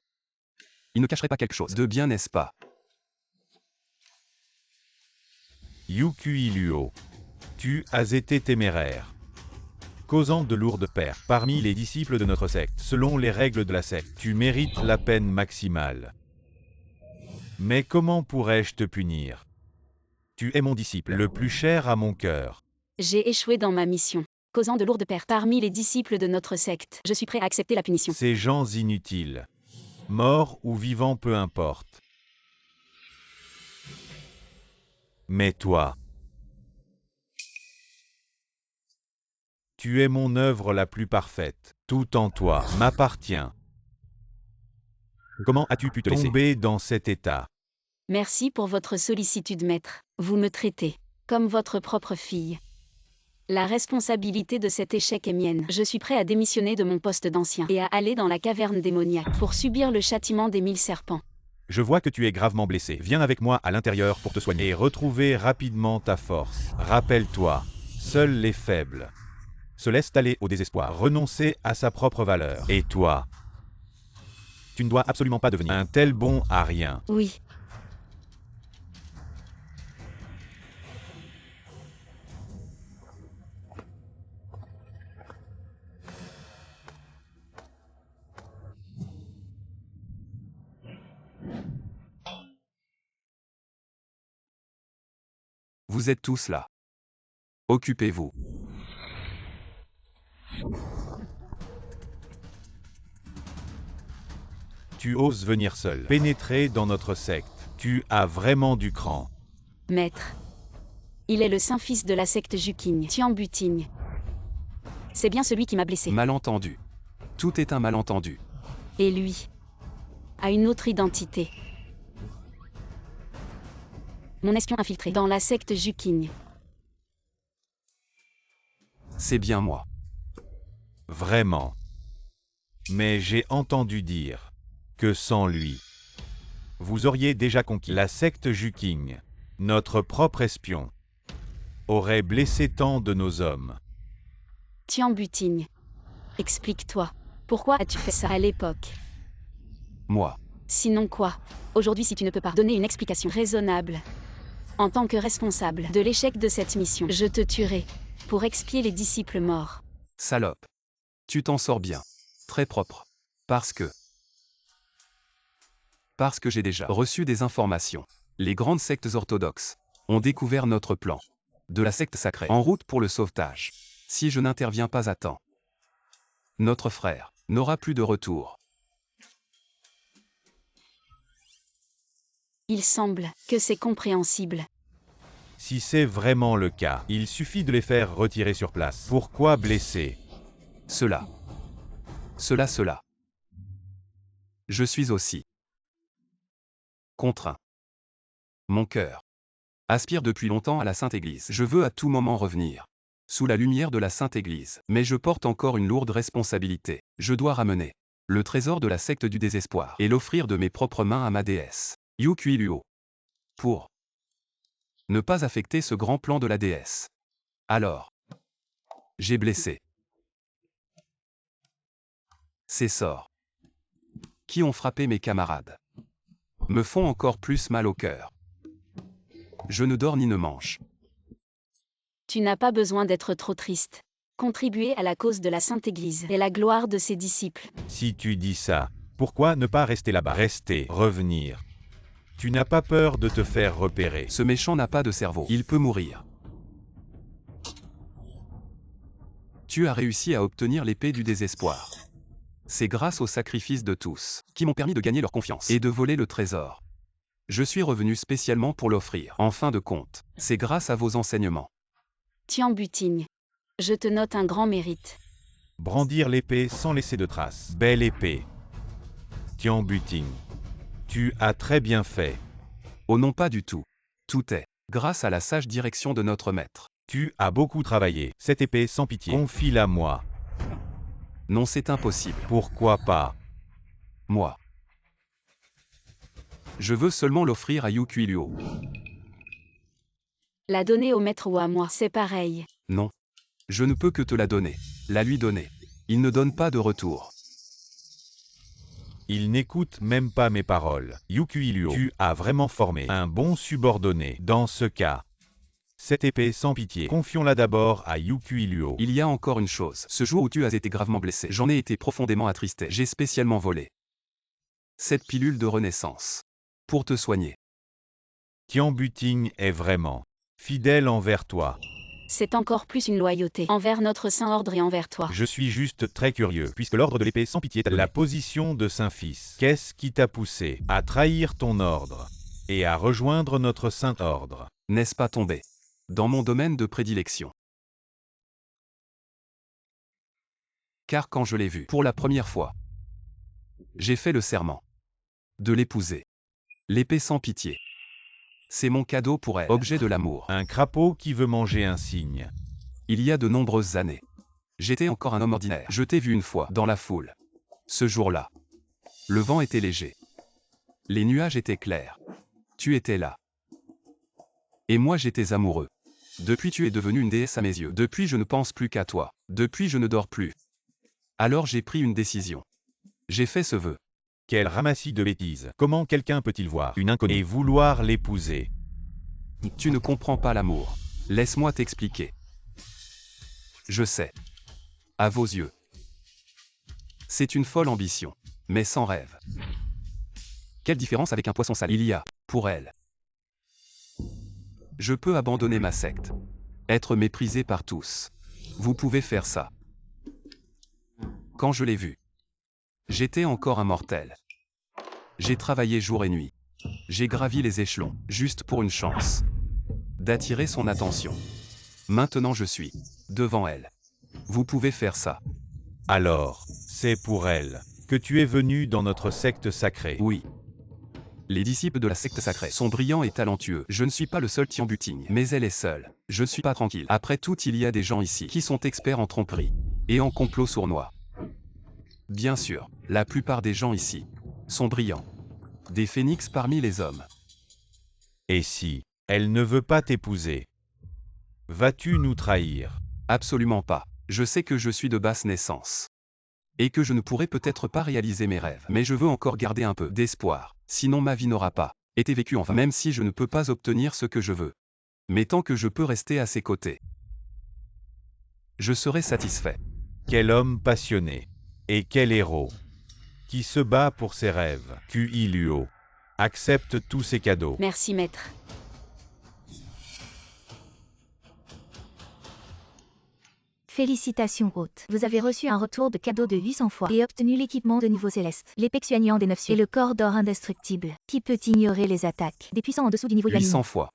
Il ne cacherait pas quelque chose de bien, n'est-ce pas? Yukui Luo. Tu as été téméraire. Causant de lourdes pertes parmi les disciples de notre secte. Selon les règles de la secte, tu mérites la peine maximale. Mais comment pourrais-je te punir? Tu es mon disciple, le plus cher à mon cœur. J'ai échoué dans ma mission, causant de lourdes pertes parmi les disciples de notre secte. Je suis prêt à accepter la punition. Ces gens inutiles. Morts ou vivants, peu importe. Mais toi, tu es mon œuvre la plus parfaite. Tout en toi m'appartient. Comment as-tu pu te tomber dans cet état? Merci pour votre sollicitude, maître. Vous me traitez comme votre propre fille. La responsabilité de cet échec est mienne. Je suis prêt à démissionner de mon poste d'ancien et à aller dans la caverne démoniaque pour subir le châtiment des 1000 serpents. Je vois que tu es gravement blessé. Viens avec moi à l'intérieur pour te soigner et retrouver rapidement ta force. Rappelle-toi, seuls les faibles se laissent aller au désespoir, renoncer à sa propre valeur. Et toi, tu ne dois absolument pas devenir un tel bon à rien. Oui. Vous êtes tous là. Occupez-vous. Tu oses venir seul, pénétrer dans notre secte. Tu as vraiment du cran. Maître. Il est le saint fils de la secte Juking, Tian Buting. C'est bien celui qui m'a blessé. Malentendu. Tout est un malentendu. Et lui a une autre identité. Mon espion infiltré dans la secte Juking. C'est bien moi. Vraiment. Mais j'ai entendu dire que sans lui, vous auriez déjà conquis la secte Juking. Notre propre espion aurait blessé tant de nos hommes. Tian Buting. Explique-toi. Pourquoi as-tu fait ça à l'époque? Moi. Sinon quoi? Aujourd'hui, si tu ne peux pas donner une explication raisonnable, en tant que responsable de l'échec de cette mission, je te tuerai pour expier les disciples morts. Salope. Tu t'en sors bien. Très propre. Parce que j'ai déjà reçu des informations. Les grandes sectes orthodoxes ont découvert notre plan de la secte sacrée en route pour le sauvetage. Si je n'interviens pas à temps, notre frère n'aura plus de retour. Il semble que c'est compréhensible. Si c'est vraiment le cas, il suffit de les faire retirer sur place. Pourquoi blesser? Cela. Je suis aussi contraint. Mon cœur aspire depuis longtemps à la Sainte Église. Je veux à tout moment revenir sous la lumière de la Sainte Église. Mais je porte encore une lourde responsabilité. Je dois ramener le trésor de la secte du désespoir et l'offrir de mes propres mains à ma déesse, Yukui Luo, pour ne pas affecter ce grand plan de la déesse. Alors, j'ai blessé Ces sorts qui ont frappé mes camarades me font encore plus mal au cœur. Je ne dors ni ne mange. Tu n'as pas besoin d'être trop triste. Contribuer à la cause de la Sainte Église et la gloire de ses disciples. Si tu dis ça, pourquoi ne pas rester là-bas? Rester, revenir. Tu n'as pas peur de te faire repérer. Ce méchant n'a pas de cerveau. Il peut mourir. Tu as réussi à obtenir l'épée du désespoir. C'est grâce au sacrifice de tous qui m'ont permis de gagner leur confiance et de voler le trésor. Je suis revenu spécialement pour l'offrir. En fin de compte, c'est grâce à vos enseignements. Tian Buting. Je te note un grand mérite. Brandir l'épée sans laisser de traces. Belle épée. Tian Buting. Tu as très bien fait. Oh non, pas du tout. Tout est grâce à la sage direction de notre maître. Tu as beaucoup travaillé. Cette épée sans pitié. Confie-la moi. Non, c'est impossible. Pourquoi pas? Moi. Je veux seulement l'offrir à Yu Kuiluo. La donner au maître ou à moi, c'est pareil. Non. Je ne peux que te la donner. La lui donner. Il ne donne pas de retour. Il n'écoute même pas mes paroles. Yu Kuiluo, tu as vraiment formé un bon subordonné. Dans ce cas, cette épée sans pitié, confions-la d'abord à Yu Kuiluo. Il y a encore une chose. Ce jour où tu as été gravement blessé, j'en ai été profondément attristé. J'ai spécialement volé cette pilule de renaissance pour te soigner. Tian Buting est vraiment fidèle envers toi. C'est encore plus une loyauté envers notre saint ordre et envers toi. Je suis juste très curieux, puisque l'ordre de l'épée sans pitié t'a donné la position de Saint-Fils. Qu'est-ce qui t'a poussé à trahir ton ordre et à rejoindre notre saint ordre? N'est-ce pas tombé dans mon domaine de prédilection? Car quand je l'ai vue pour la première fois, j'ai fait le serment de l'épouser. L'épée sans pitié. C'est mon cadeau pour elle, objet de l'amour. Un crapaud qui veut manger un cygne. Il y a de nombreuses années. J'étais encore un homme ordinaire. Je t'ai vu une fois, dans la foule. Ce jour-là, le vent était léger. Les nuages étaient clairs. Tu étais là. Et moi j'étais amoureux. Depuis tu es devenue une déesse à mes yeux. Depuis je ne pense plus qu'à toi. Depuis je ne dors plus. Alors j'ai pris une décision. J'ai fait ce vœu. Quel ramassis de bêtises. Comment quelqu'un peut-il voir une inconnue et vouloir l'épouser? Tu ne comprends pas l'amour. Laisse-moi t'expliquer. Je sais. À vos yeux. C'est une folle ambition, mais sans rêve. Quelle différence avec un poisson sale il y a, pour elle. Je peux abandonner ma secte. Être méprisé par tous. Vous pouvez faire ça. Quand je l'ai vue, j'étais encore un mortel. J'ai travaillé jour et nuit. J'ai gravi les échelons, juste pour une chance d'attirer son attention. Maintenant je suis devant elle. Vous pouvez faire ça. Alors, c'est pour elle que tu es venu dans notre secte sacrée. Oui. Les disciples de la secte sacrée sont brillants et talentueux. Je ne suis pas le seul Tian Buting, mais elle est seule. Je ne suis pas tranquille. Après tout, il y a des gens ici qui sont experts en tromperie et en complot sournois. Bien sûr, la plupart des gens ici sont brillants. Des phénix parmi les hommes. Et si elle ne veut pas t'épouser, vas-tu nous trahir? Absolument pas. Je sais que je suis de basse naissance. Et que je ne pourrai peut-être pas réaliser mes rêves. Mais je veux encore garder un peu d'espoir. Sinon ma vie n'aura pas été vécue en vain. Même si je ne peux pas obtenir ce que je veux. Mais tant que je peux rester à ses côtés, je serai satisfait. Quel homme passionné. Et quel héros. Qui se bat pour ses rêves. Kuiluo. Accepte tous ses cadeaux. Merci maître. Félicitations hôte. Vous avez reçu un retour de cadeau de 800 fois et obtenu l'équipement de niveau céleste, l'épée Xuanyang des 9 cieux et le corps d'or indestructible. Qui peut ignorer les attaques des puissants en dessous du niveau 800 Yuan? fois.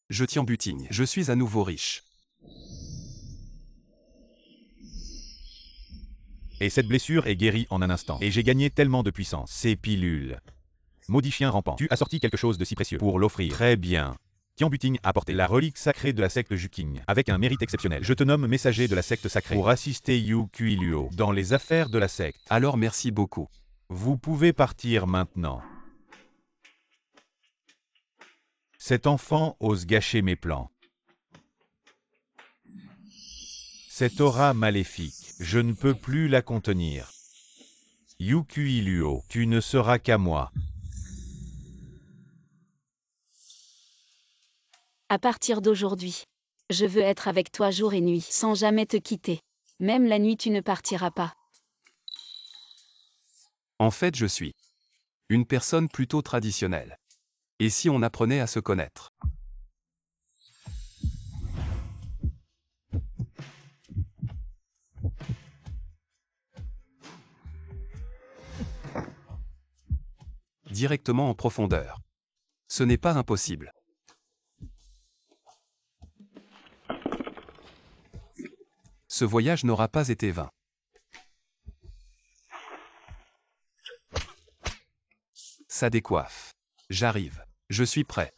Je Tian Buting. Je suis à nouveau riche. Et cette blessure est guérie en un instant. Et j'ai gagné tellement de puissance. Ces pilules. Maudit chien rampant. Tu as sorti quelque chose de si précieux pour l'offrir. Très bien. Tian Buting a porté la relique sacrée de la secte Juking, avec un mérite exceptionnel. Je te nomme messager de la secte sacrée pour assister Yu Kuiluo dans les affaires de la secte. Alors merci beaucoup. Vous pouvez partir maintenant. Cet enfant ose gâcher mes plans. Cette aura maléfique Je ne peux plus la contenir. Yukui-Luo, tu ne seras qu'à moi. À partir d'aujourd'hui, je veux être avec toi jour et nuit, sans jamais te quitter. Même la nuit, tu ne partiras pas. En fait, je suis une personne plutôt traditionnelle. Et si on apprenait à se connaître? Directement en profondeur. Ce n'est pas impossible. Ce voyage n'aura pas été vain. Ça décoiffe. J'arrive. Je suis prêt.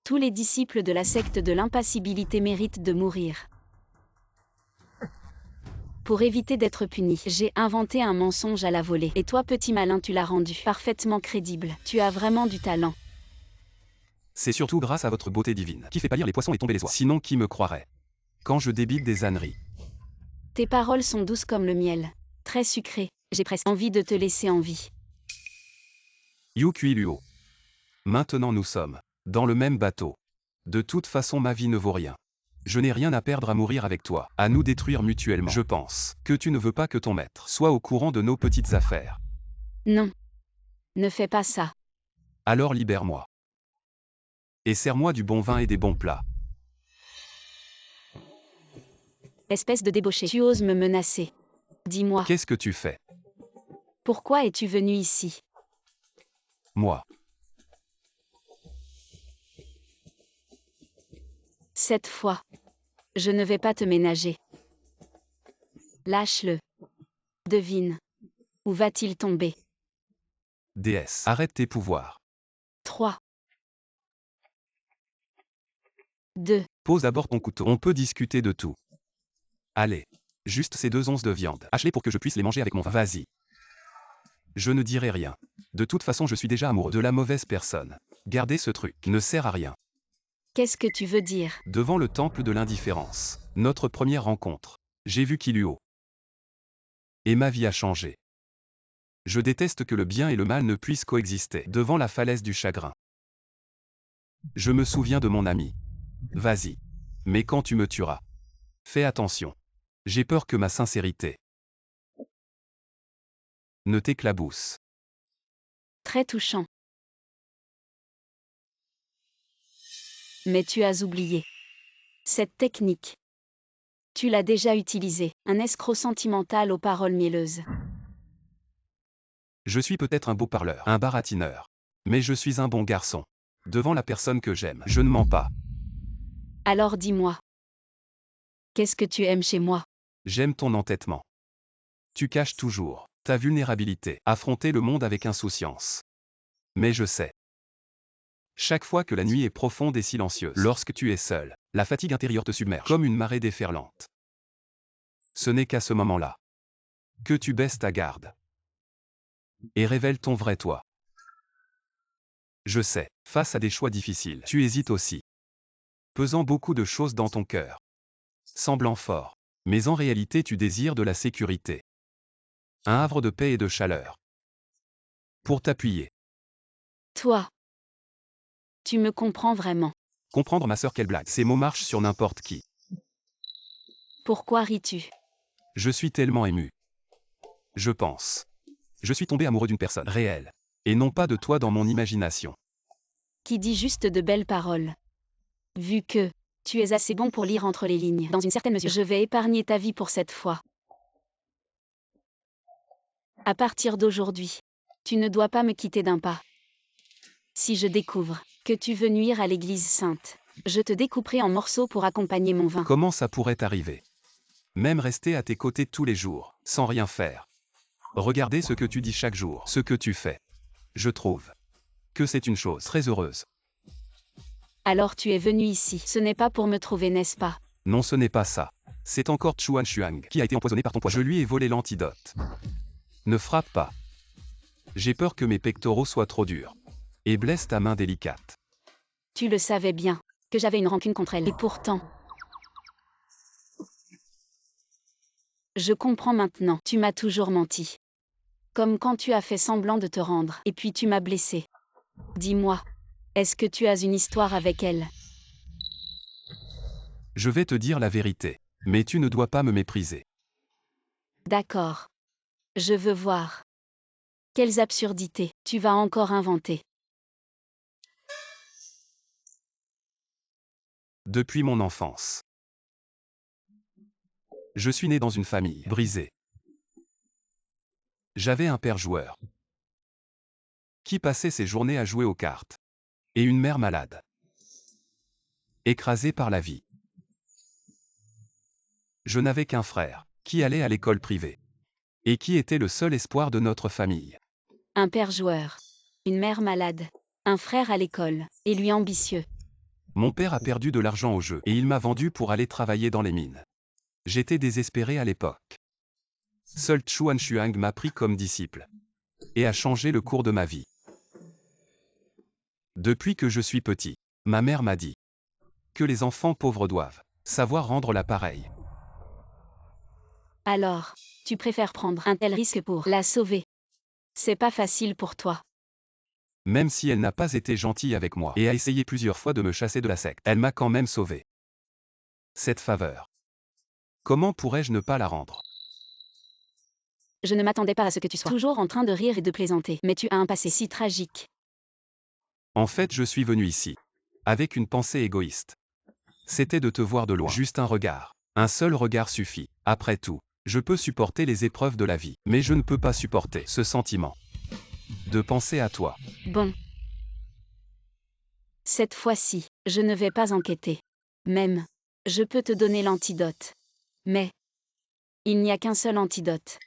Tous les disciples de la secte de l'impassibilité méritent de mourir. Pour éviter d'être puni, j'ai inventé un mensonge à la volée. Et toi, petit malin, tu l'as rendu parfaitement crédible. Tu as vraiment du talent. C'est surtout grâce à votre beauté divine qui fait pâlir les poissons et tomber les oies. Sinon, qui me croirait? Quand je débite des âneries. Tes paroles sont douces comme le miel. Très sucrées. J'ai presque envie de te laisser en vie. Yukui-Luo. Maintenant nous sommes dans le même bateau. De toute façon, ma vie ne vaut rien. Je n'ai rien à perdre à mourir avec toi, à nous détruire mutuellement. Je pense que tu ne veux pas que ton maître soit au courant de nos petites affaires. Non. Ne fais pas ça. Alors libère-moi. Et sers-moi du bon vin et des bons plats. Espèce de débauché, tu oses me menacer. Dis-moi, Qu'est-ce que tu fais? pourquoi es-tu venu ici? Moi. Cette fois, je ne vais pas te ménager. Lâche-le. Devine. Où va-t-il tomber? Déesse, arrête tes pouvoirs. 3, 2, Pose d'abord ton couteau. On peut discuter de tout. Allez. Juste ces 2 onces de viande. Hache-les pour que je puisse les manger avec mon vin. Vas-y. Je ne dirai rien. De toute façon, je suis déjà amoureux de la mauvaise personne. Gardez ce truc. Ne sert à rien. qu'est-ce que tu veux dire? Devant le temple de l'indifférence. Notre première rencontre. J'ai vu Kiluo. Et ma vie a changé. Je déteste que le bien et le mal ne puissent coexister devant la falaise du chagrin. Je me souviens de mon ami. Vas-y. Mais quand tu me tueras, fais attention. J'ai peur que ma sincérité ne t'éclabousse. Très touchant. Mais tu as oublié. Cette technique. Tu l'as déjà utilisée. Un escroc sentimental aux paroles mielleuses. Je suis peut-être un beau parleur, un baratineur. Mais je suis un bon garçon. Devant la personne que j'aime, je ne mens pas. Alors dis-moi. Qu'est-ce que tu aimes chez moi? J'aime ton entêtement. Tu caches toujours ta vulnérabilité, affronter le monde avec insouciance. Mais je sais. Chaque fois que la nuit est profonde et silencieuse, lorsque tu es seul, la fatigue intérieure te submerge comme une marée déferlante. Ce n'est qu'à ce moment-là que tu baisses ta garde et révèles ton vrai toi. Je sais, face à des choix difficiles, tu hésites aussi, pesant beaucoup de choses dans ton cœur, semblant fort, mais en réalité tu désires de la sécurité, un havre de paix et de chaleur, pour t'appuyer. Toi. Tu me comprends vraiment. Comprendre, ma sœur, quelle blague. Ces mots marchent sur n'importe qui. Pourquoi ris-tu? Je suis tellement ému. Je pense. Je suis tombé amoureux d'une personne réelle, et non pas de toi dans mon imagination. Qui dit juste de belles paroles. Vu que tu es assez bon pour lire entre les lignes, dans une certaine mesure, je vais épargner ta vie pour cette fois. À partir d'aujourd'hui, tu ne dois pas me quitter d'un pas. Si je découvre que tu veux nuire à l'Église sainte, je te découperai en morceaux pour accompagner mon vin. Comment ça pourrait t'arriver? Même rester à tes côtés tous les jours, sans rien faire. Regarder ce que tu dis chaque jour, ce que tu fais. Je trouve que c'est une chose très heureuse. Alors tu es venu ici. Ce n'est pas pour me trouver, n'est-ce pas? Non, ce n'est pas ça. C'est encore Chuan Xuang qui a été empoisonné par ton poison. Je lui ai volé l'antidote. Ne frappe pas. J'ai peur que mes pectoraux soient trop durs. Et blesse ta main délicate. Tu le savais bien, que j'avais une rancune contre elle. Et pourtant, Je comprends maintenant, tu m'as toujours menti. Comme quand tu as fait semblant de te rendre, et puis tu m'as blessé. Dis-moi, est-ce que tu as une histoire avec elle? Je vais te dire la vérité. Mais tu ne dois pas me mépriser. D'accord. Je veux voir. Quelles absurdités tu vas encore inventer? Depuis mon enfance. Je suis né dans une famille brisée. J'avais un père joueur qui passait ses journées à jouer aux cartes. Et une mère malade. Écrasée par la vie. Je n'avais qu'un frère, qui allait à l'école privée. Et qui était le seul espoir de notre famille. Un père joueur. Une mère malade. Un frère à l'école. Et lui ambitieux. Mon père a perdu de l'argent au jeu et il m'a vendu pour aller travailler dans les mines. J'étais désespéré à l'époque. Seul Chuan Xuang m'a pris comme disciple. Et a changé le cours de ma vie. Depuis que je suis petit, ma mère m'a dit que les enfants pauvres doivent savoir rendre l'appareil. Alors, tu préfères prendre un tel risque pour la sauver. C'est pas facile pour toi. Même si elle n'a pas été gentille avec moi et a essayé plusieurs fois de me chasser de la secte, elle m'a quand même sauvé. Cette faveur. Comment pourrais-je ne pas la rendre? Je ne m'attendais pas à ce que tu sois toujours en train de rire et de plaisanter, mais tu as un passé si tragique. En fait, je suis venu ici avec une pensée égoïste. C'était de te voir de loin. Juste un regard. Un seul regard suffit. Après tout, je peux supporter les épreuves de la vie, mais je ne peux pas supporter ce sentiment de penser à toi. Bon. Cette fois-ci, je ne vais pas enquêter. Même, je peux te donner l'antidote. Mais, il n'y a qu'un seul antidote.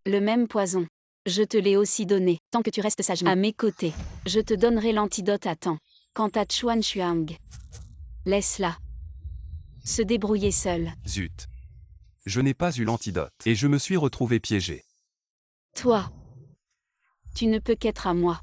Le même poison. Je te l'ai aussi donné. Tant que tu restes sagement à mes côtés, je te donnerai l'antidote à temps. Quant à Chuan Xuang, laisse-la se débrouiller seule. Zut. Je n'ai pas eu l'antidote et je me suis retrouvé piégé. Toi, tu ne peux qu'être à moi.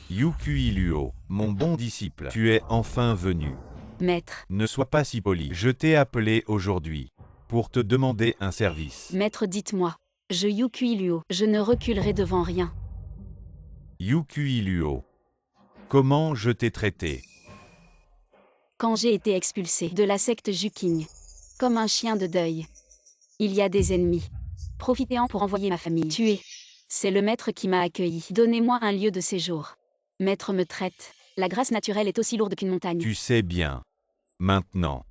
Yukui Luo, mon bon disciple, tu es enfin venu. Maître, Ne sois pas si poli. Je t'ai appelé aujourd'hui pour te demander un service. maître, dites-moi. Je Yukui Luo, je ne reculerai devant rien. Yukui Luo, comment je t'ai traité? Quand j'ai été expulsé de la secte Juking, comme un chien de deuil, il y a des ennemis. Profitez-en pour envoyer ma famille tuer. C'est le maître qui m'a accueilli. Donnez-moi un lieu de séjour. Maître me traite. La grâce naturelle est aussi lourde qu'une montagne. Tu sais bien. Maintenant.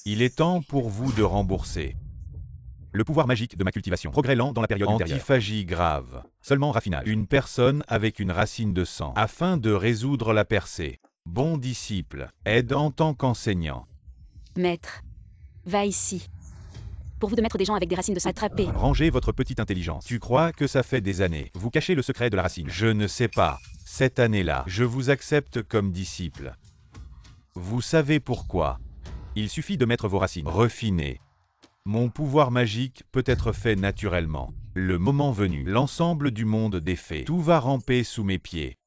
Il est temps pour vous de rembourser. Le pouvoir magique de ma cultivation. Progrès lent dans la période ultérieure. Antiphagie grave. Seulement raffinage. Une personne avec une racine de sang. Afin de résoudre la percée. Bon disciple, aide en tant qu'enseignant. Maître, va ici. Pour vous de mettre des gens avec des racines de sang attrapées. Rangez votre petite intelligence. Tu crois que ça fait des années. Vous cachez le secret de la racine. Je ne sais pas. Cette année-là, je vous accepte comme disciple. Vous savez pourquoi. Il suffit de mettre vos racines. Refinées. Mon pouvoir magique peut être fait naturellement. Le moment venu, l'ensemble du monde des fées, tout va ramper sous mes pieds.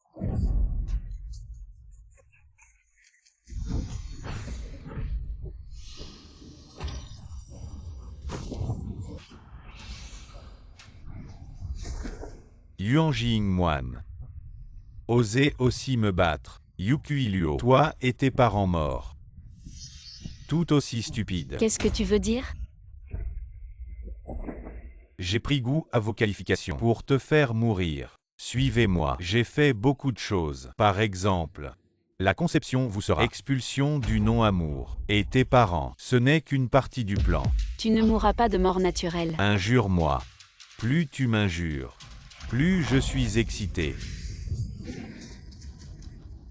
Yuanjing moine. Osez aussi me battre. Yukui Luo, toi et tes parents morts. Tout aussi stupide. Qu'est-ce que tu veux dire? J'ai pris goût à vos qualifications pour te faire mourir. Suivez-moi. J'ai fait beaucoup de choses. Par exemple, la conception vous sera expulsion du non-amour. Et tes parents, ce n'est qu'une partie du plan. Tu ne mourras pas de mort naturelle. Injure-moi. Plus tu m'injures, plus je suis excité.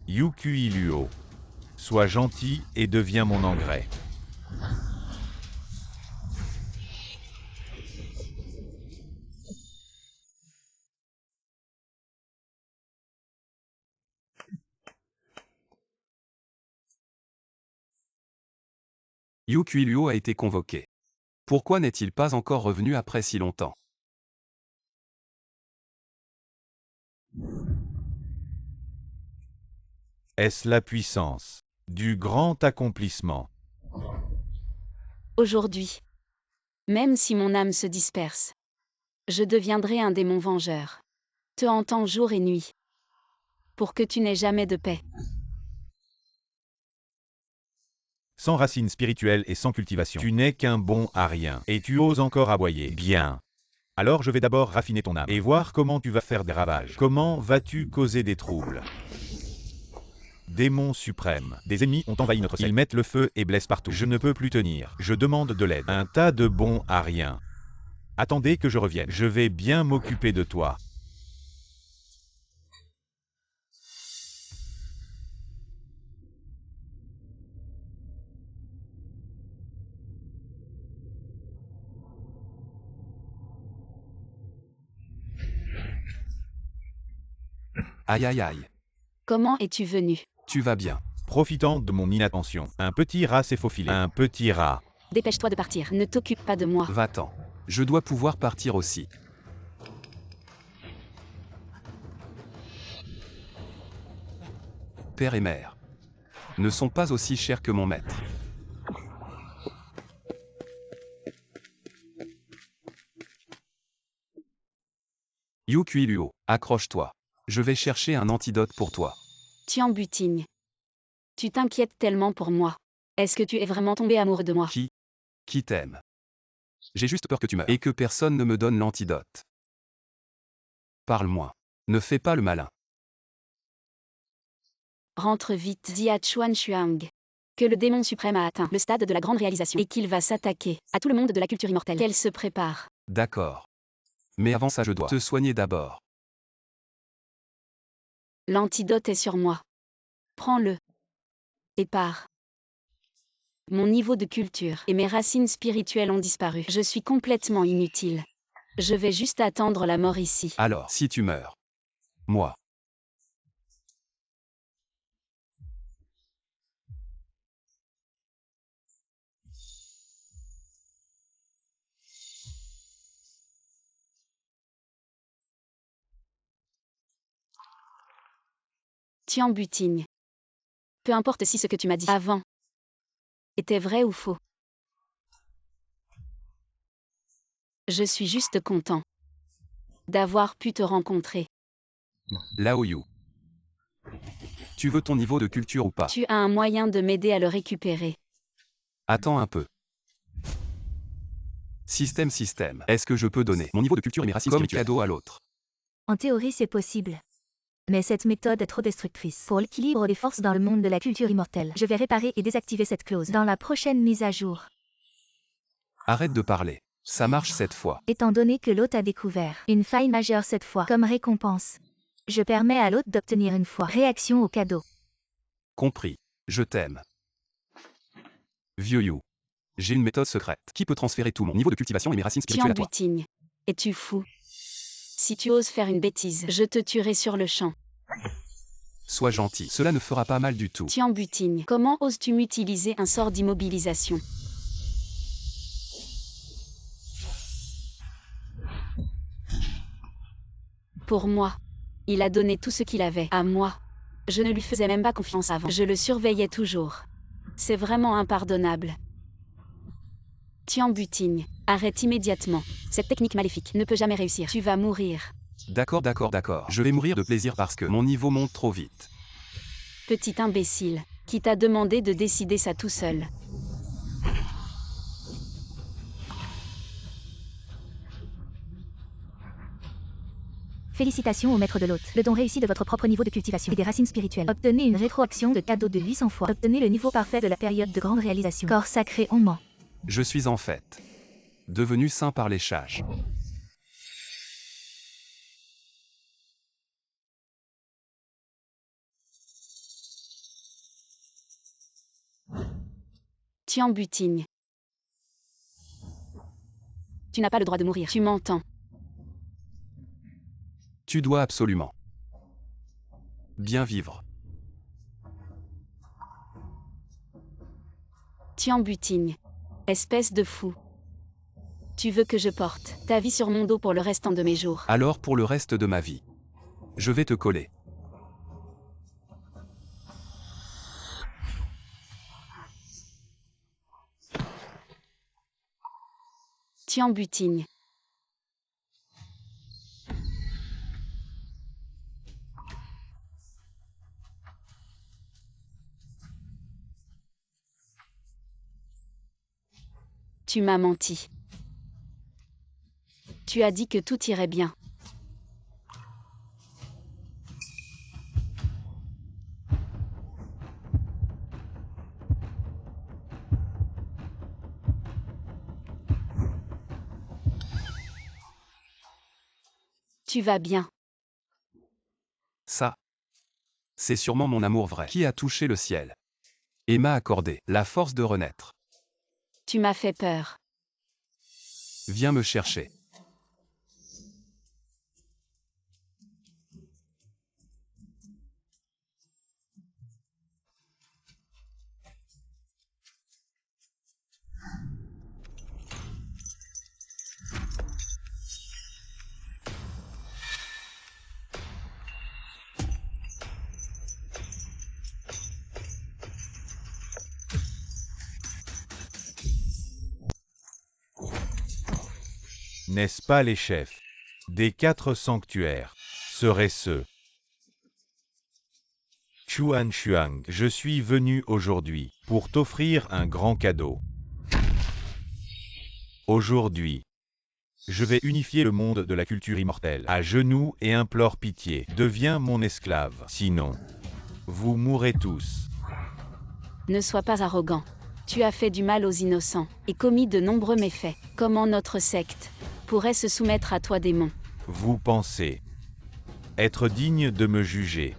Yukui Luo. Sois gentil et deviens mon engrais. Yukui Luo a été convoqué. Pourquoi n'est-il pas encore revenu après si longtemps? Est-ce la puissance du grand accomplissement? Aujourd'hui, même si mon âme se disperse, je deviendrai un démon vengeur, te hantant jour et nuit, pour que tu n'aies jamais de paix. Sans racines spirituelles et sans cultivation, tu n'es qu'un bon à rien, et tu oses encore aboyer. Bien. Alors je vais d'abord raffiner ton âme, et voir comment tu vas faire des ravages. Comment vas-tu causer des troubles? Démon suprême. Des ennemis ont envahi notre secte. Ils mettent le feu et blessent partout. Je ne peux plus tenir. Je demande de l'aide. Un tas de bons à rien. Attendez que je revienne. Je vais bien m'occuper de toi. Aïe aïe aïe. Comment es-tu venu? Tu vas bien. Profitant de mon inattention, un petit rat s'est faufilé. Un petit rat. Dépêche-toi de partir. Ne t'occupe pas de moi. Va-t'en. Je dois pouvoir partir aussi. Père et mère ne sont pas aussi chers que mon maître. Yu Kui Luo, accroche-toi. Je vais chercher un antidote pour toi. Tian Butigne. Tu t'inquiètes tellement pour moi. Est-ce que tu es vraiment tombé amoureux de moi? Qui t'aime? J'ai juste peur que tu meures et que personne ne me donne l'antidote. Parle-moi. Ne fais pas le malin. Rentre vite, dit à Chuan Xuang. Que le démon suprême a atteint le stade de la grande réalisation et qu'il va s'attaquer à tout le monde de la culture immortelle. Qu'elle se prépare. D'accord. Mais avant ça je dois te soigner d'abord. L'antidote est sur moi. Prends-le. Et pars. Mon niveau de culture et mes racines spirituelles ont disparu. Je suis complètement inutile. Je vais juste attendre la mort ici. Alors, si tu meurs. Moi. Tian Butigne. Peu importe si ce que tu m'as dit avant était vrai ou faux. Je suis juste content d'avoir pu te rencontrer. Lao Yu. Tu veux ton niveau de culture ou pas? Tu as un moyen de m'aider à le récupérer. Attends un peu. Système. Est-ce que je peux donner mon niveau de culture et mes racines comme cadeau à l'autre? En théorie, c'est possible. Mais cette méthode est trop destructrice. Pour l'équilibre des forces dans le monde de la culture immortelle, je vais réparer et désactiver cette clause dans la prochaine mise à jour. Arrête de parler. Ça marche cette fois. Étant donné que l'hôte a découvert une faille majeure cette fois, comme récompense, je permets à l'hôte d'obtenir une fois réaction au cadeau. Compris. Je t'aime. Vieux You. J'ai une méthode secrète qui peut transférer tout mon niveau de cultivation et mes racines spirituelles Tian à toi. Butigne. Es-tu fou? Si tu oses faire une bêtise, je te tuerai sur le champ. Sois gentil. Cela ne fera pas mal du tout. Tian Butigne. Comment oses-tu m'utiliser un sort d'immobilisation? Pour moi. Il a donné tout ce qu'il avait à moi. Je ne lui faisais même pas confiance avant. Je le surveillais toujours. C'est vraiment impardonnable. Tian Butigne. Arrête immédiatement. Cette technique maléfique ne peut jamais réussir. Tu vas mourir. D'accord. Je vais mourir de plaisir parce que mon niveau monte trop vite. Petit imbécile. Qui t'a demandé de décider ça tout seul? Félicitations au maître de l'hôte. Le don réussi de votre propre niveau de cultivation et des racines spirituelles. Obtenez une rétroaction de cadeau de 800 fois. Obtenez le niveau parfait de la période de grande réalisation. Corps sacré en ment. Je suis en fait devenu saint par léchage. Tian Butigne. Tu n'as pas le droit de mourir. Tu m'entends? Tu dois absolument bien vivre. Tian Butigne. Espèce de fou. Tu veux que je porte ta vie sur mon dos pour le restant de mes jours? Alors pour le reste de ma vie, je vais te coller. Tian Butigne. Tu m'as menti. Tu as dit que tout irait bien. Tu vas bien. Ça, c'est sûrement mon amour vrai qui a touché le ciel et m'a accordé la force de renaître. Tu m'as fait peur. Viens me chercher. N'est-ce pas les chefs des 4 sanctuaires seraient ceux Chuan Xuang, je suis venu aujourd'hui pour t'offrir un grand cadeau. Aujourd'hui, je vais unifier le monde de la culture immortelle. À genoux et implore pitié, deviens mon esclave. Sinon, vous mourrez tous. Ne sois pas arrogant. Tu as fait du mal aux innocents et commis de nombreux méfaits. Comment notre secte pourrait se soumettre à toi, démon? Vous pensez être digne de me juger.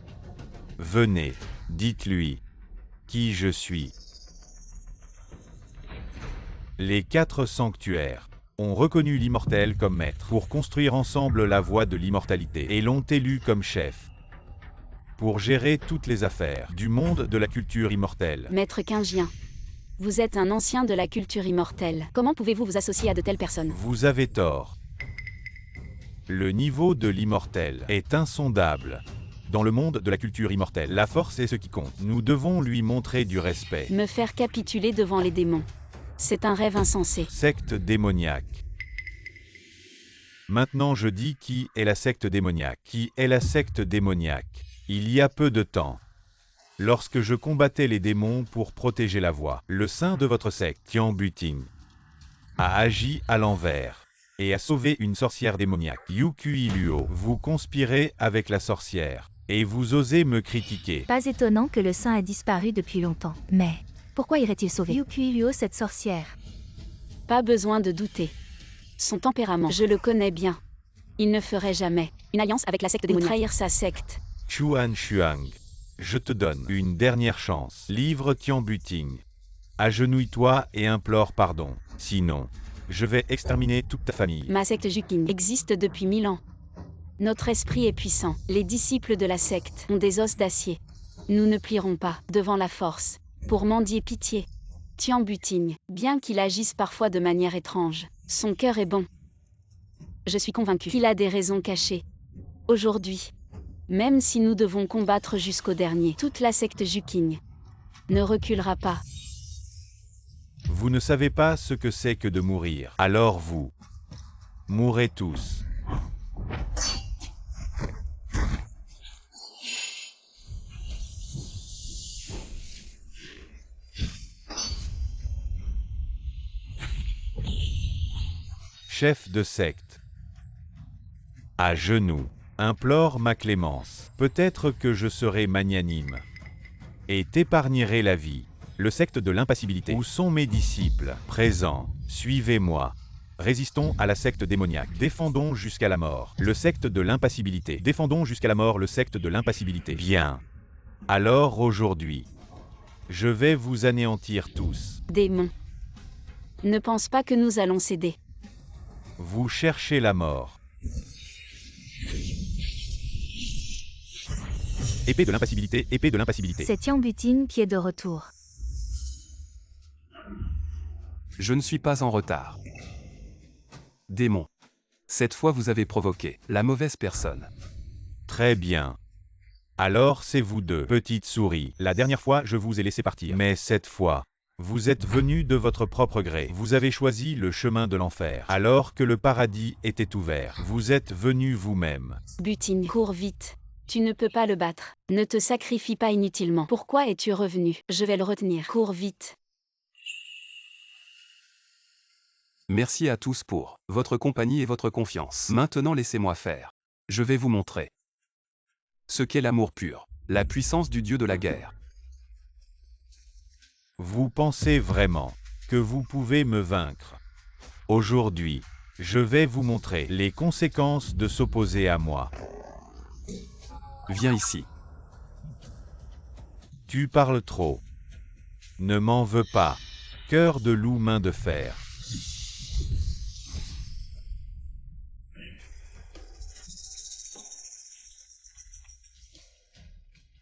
Venez, dites-lui qui je suis. Les 4 sanctuaires ont reconnu l'immortel comme maître pour construire ensemble la voie de l'immortalité et l'ont élu comme chef pour gérer toutes les affaires du monde de la culture immortelle. Maître Qingjian, vous êtes un ancien de la culture immortelle. Comment pouvez-vous vous associer à de telles personnes? Vous avez tort. Le niveau de l'immortel est insondable. Dans le monde de la culture immortelle, la force est ce qui compte. Nous devons lui montrer du respect. Me faire capituler devant les démons. C'est un rêve insensé. Secte démoniaque. Maintenant je dis qui est la secte démoniaque. Qui est la secte démoniaque? Il y a peu de temps, lorsque je combattais les démons pour protéger la voie, le saint de votre secte, Tian Butigne, a agi à l'envers et a sauvé une sorcière démoniaque. Yukui Luo, vous conspirez avec la sorcière et vous osez me critiquer. Pas étonnant que le saint ait disparu depuis longtemps. Mais pourquoi irait-il sauver Yukui Luo, cette sorcière? Pas besoin de douter. Son tempérament, je le connais bien. Il ne ferait jamais une alliance avec la secte démoniaque. Trahir sa secte. Chuan Xuang, je te donne une dernière chance. Livre Tian Butigne. Agenouille-toi et implore pardon. Sinon, je vais exterminer toute ta famille. Ma secte Juqin existe depuis 1000 ans. Notre esprit est puissant. Les disciples de la secte ont des os d'acier. Nous ne plierons pas devant la force pour mendier pitié. Tian Butigne, bien qu'il agisse parfois de manière étrange, son cœur est bon. Je suis convaincu qu'il a des raisons cachées. Aujourd'hui, même si nous devons combattre jusqu'au dernier, toute la secte Juqin ne reculera pas. Vous ne savez pas ce que c'est que de mourir. Alors vous mourrez tous. Chef de secte. À genoux, implore ma clémence. Peut-être que je serai magnanime et t'épargnerai la vie. Le secte de l'impassibilité. Où sont mes disciples? Présents. Suivez-moi. Résistons à la secte démoniaque. Défendons jusqu'à la mort. Le secte de l'impassibilité. Défendons jusqu'à la mort le secte de l'impassibilité. Bien. Alors aujourd'hui, je vais vous anéantir tous. Démon, ne pense pas que nous allons céder. Vous cherchez la mort. Épée de l'impassibilité, épée de l'impassibilité. C'est Tian Butigne qui est de retour. Je ne suis pas en retard. Démon. Cette fois vous avez provoqué la mauvaise personne. Très bien. Alors c'est vous deux, petites souris. La dernière fois, je vous ai laissé partir. Mais cette fois, Vous êtes venu de votre propre gré. Vous avez choisi le chemin de l'enfer, alors que le paradis était ouvert. Vous êtes venu vous-même. Butine, cours vite. Tu ne peux pas le battre. Ne te sacrifie pas inutilement. Pourquoi es-tu revenu? Je vais le retenir. Cours vite. Merci à tous pour votre compagnie et votre confiance. Maintenant laissez-moi faire. Je vais vous montrer ce qu'est l'amour pur, la puissance du dieu de la guerre. Vous pensez vraiment que vous pouvez me vaincre? Aujourd'hui, je vais vous montrer les conséquences de s'opposer à moi. Viens ici. Tu parles trop. Ne m'en veux pas. Cœur de loup, main de fer.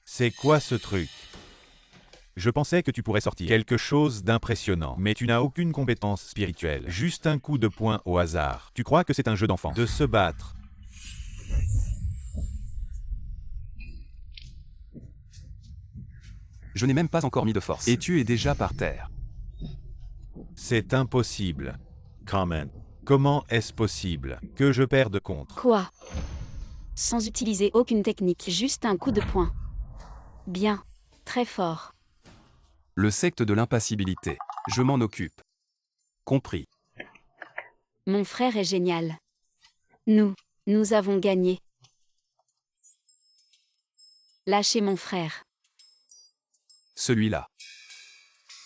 C'est quoi ce truc? Je pensais que tu pourrais sortir quelque chose d'impressionnant, mais tu n'as aucune compétence spirituelle. Juste un coup de poing au hasard. Tu crois que c'est un jeu d'enfant de se battre? Je n'ai même pas encore mis de force. Et tu es déjà par terre. C'est impossible. Comment est-ce possible que je perde contre? Quoi? Sans utiliser aucune technique, juste un coup de poing. Bien. Très fort. Le secte de l'impassibilité. Je m'en occupe. Compris. Mon frère est génial. Nous avons gagné. Lâchez mon frère. Celui-là.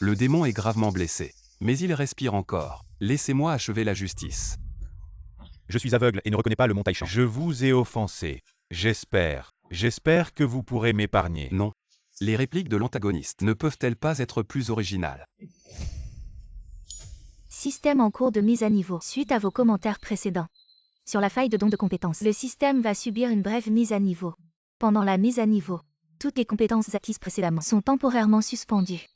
Le démon est gravement blessé. Mais il respire encore. Laissez-moi achever la justice. Je suis aveugle et ne reconnais pas le mont Taishan. Je vous ai offensé. J'espère que vous pourrez m'épargner. Non. Les répliques de l'antagoniste ne peuvent-elles pas être plus originales? Système en cours de mise à niveau. Suite à vos commentaires précédents sur la faille de don de compétences, le système va subir une brève mise à niveau. Pendant la mise à niveau, toutes les compétences acquises précédemment sont temporairement suspendues.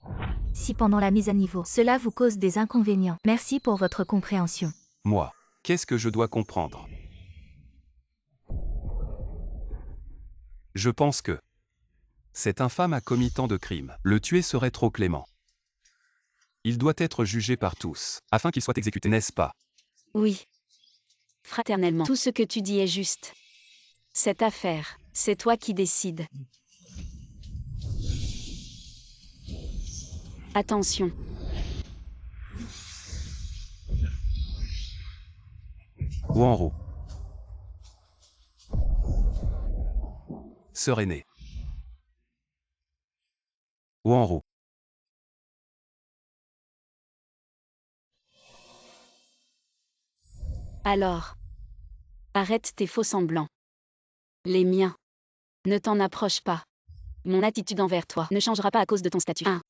Si pendant la mise à niveau, cela vous cause des inconvénients, merci pour votre compréhension. Moi, qu'est-ce que je dois comprendre? Je pense que cet infâme a commis tant de crimes. Le tuer serait trop clément. Il doit être jugé par tous, afin qu'il soit exécuté, n'est-ce pas? Oui. Fraternellement, tout ce que tu dis est juste. Cette affaire, c'est toi qui décides. Attention. Ou en roue. Sœur aînée. Ou en roue. Alors. Arrête tes faux semblants. Les miens. Ne t'en approche pas. Mon attitude envers toi ne changera pas à cause de ton statut. 1.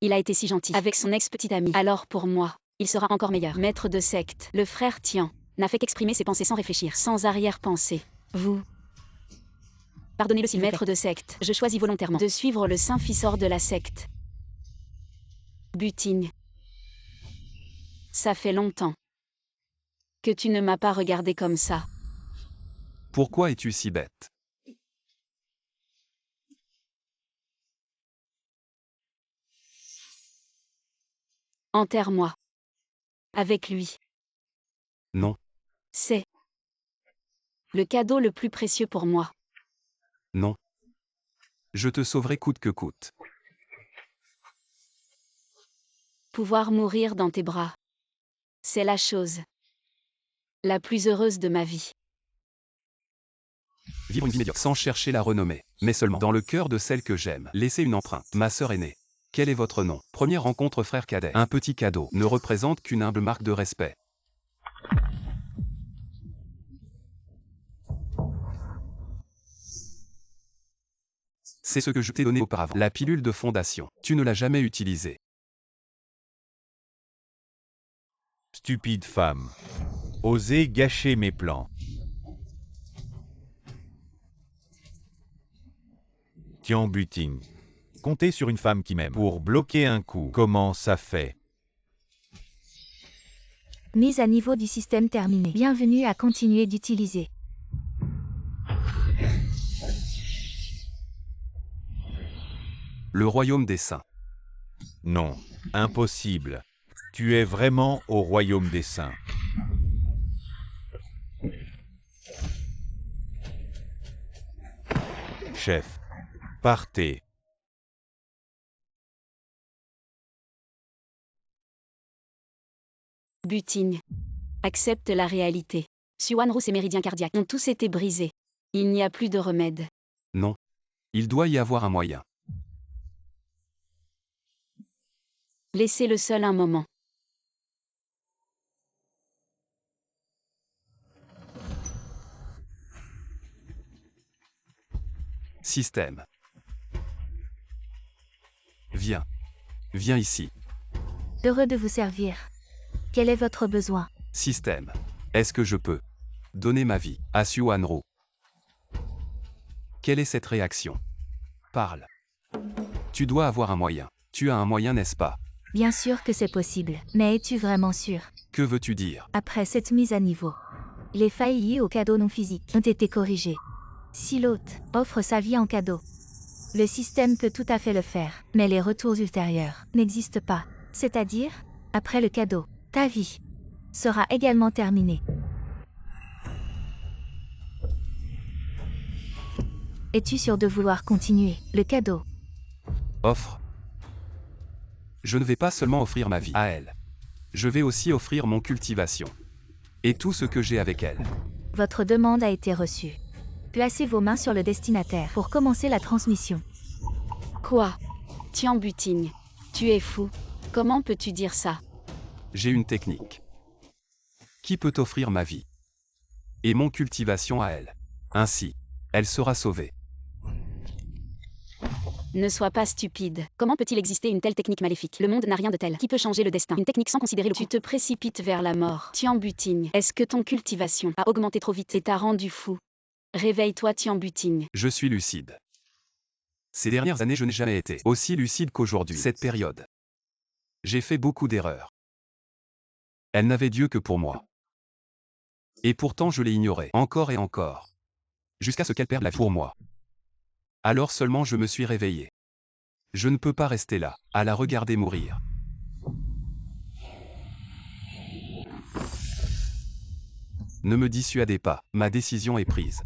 Il a été si gentil avec son ex-petite amie. Alors pour moi, il sera encore meilleur. Maître de secte, le frère Tian, n'a fait qu'exprimer ses pensées sans réfléchir, sans arrière-pensée. Vous. Pardonnez-le s'il maître de secte. Je choisis volontairement de suivre le saint fils hors de la secte. Butine. Ça fait longtemps que tu ne m'as pas regardé comme ça. Pourquoi es-tu si bête? Enterre-moi. Avec lui. Non, C'est le cadeau le plus précieux pour moi. non. Je te sauverai coûte que coûte. Pouvoir mourir dans tes bras. C'est la chose la plus heureuse de ma vie. Vivre une vie médiocre sans chercher la renommée, mais seulement dans le cœur de celle que j'aime. Laisser une empreinte. Ma sœur aînée. Quel est votre nom? Première rencontre frère cadet. Un petit cadeau ne représente qu'une humble marque de respect. C'est ce que je t'ai donné auparavant. La pilule de fondation. Tu ne l'as jamais utilisée. Stupide femme. Osez gâcher mes plans. Tian Butine. Comptez sur une femme qui m'aime pour bloquer un coup. Comment ça fait? Mise à niveau du système terminée. Bienvenue à continuer d'utiliser. Le royaume des saints. Non, impossible. Tu es vraiment au royaume des saints. Chef, partez. Butine. Accepte la réalité. Suanru, ses méridiens cardiaques ont tous été brisés. Il n'y a plus de remède. Non. Il doit y avoir un moyen. Laissez-le seul un moment. Système. Viens. Viens ici. Heureux de vous servir. Quel est votre besoin? Système. Est-ce que je peux donner ma vie à Suanru? Quelle est cette réaction? Parle. Tu dois avoir un moyen. Tu as un moyen, n'est-ce pas? Bien sûr que c'est possible, mais es-tu vraiment sûr? Que veux-tu dire? Après cette mise à niveau, les failles liées au cadeau non physique ont été corrigées. Si l'hôte offre sa vie en cadeau, le système peut tout à fait le faire, mais les retours ultérieurs n'existent pas. C'est-à-dire, après le cadeau, ta vie sera également terminée. Es-tu sûr de vouloir continuer le cadeau? Offre. Je ne vais pas seulement offrir ma vie à elle. Je vais aussi offrir mon cultivation. Et tout ce que j'ai avec elle. Votre demande a été reçue. Placez vos mains sur le destinataire pour commencer la transmission. Quoi? Tian Butine. Tu es fou. Comment peux-tu dire ça? J'ai une technique. Qui peut offrir ma vie et mon cultivation à elle. Ainsi, elle sera sauvée. Ne sois pas stupide. Comment peut-il exister une telle technique maléfique? Le monde n'a rien de tel qui peut changer le destin. Une technique sans considérer le coût. Tu te précipites vers la mort. Tian Butine. Est-ce que ton cultivation a augmenté trop vite et t'a rendu fou? Réveille-toi, Tian Butine. Je suis lucide. Ces dernières années, je n'ai jamais été aussi lucide qu'aujourd'hui. Cette période. J'ai fait beaucoup d'erreurs. Elle n'avait Dieu que pour moi. Et pourtant je l'ai ignorée, encore et encore. Jusqu'à ce qu'elle perde la vie pour moi. Alors seulement je me suis réveillé. Je ne peux pas rester là, à la regarder mourir. Ne me dissuadez pas, ma décision est prise.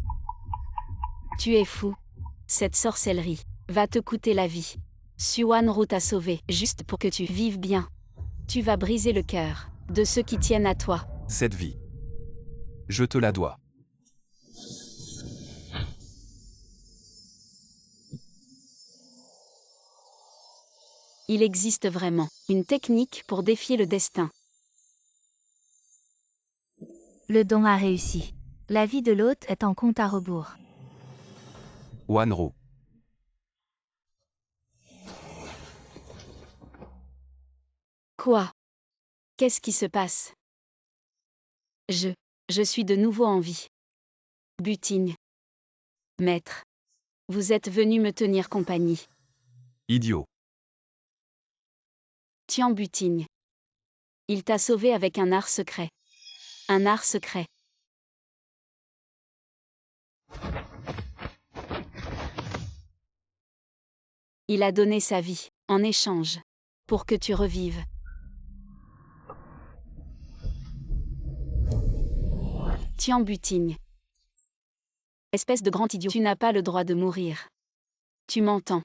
Tu es fou. Cette sorcellerie va te coûter la vie. Suanru t'a sauvé, juste pour que tu vives bien. Tu vas briser le cœur de ceux qui tiennent à toi. Cette vie. Je te la dois. Il existe vraiment une technique pour défier le destin. Le don a réussi. La vie de l'hôte est en compte à rebours. Wanru. Quoi? Qu'est-ce qui se passe? Je suis de nouveau en vie. Butine. Maître. Vous êtes venu me tenir compagnie. Idiot. Tian Butine. Il t'a sauvé avec un art secret. Un art secret. Il a donné sa vie, en échange, pour que tu revives. Tian Butine. Espèce de grand idiot, tu n'as pas le droit de mourir. Tu m'entends?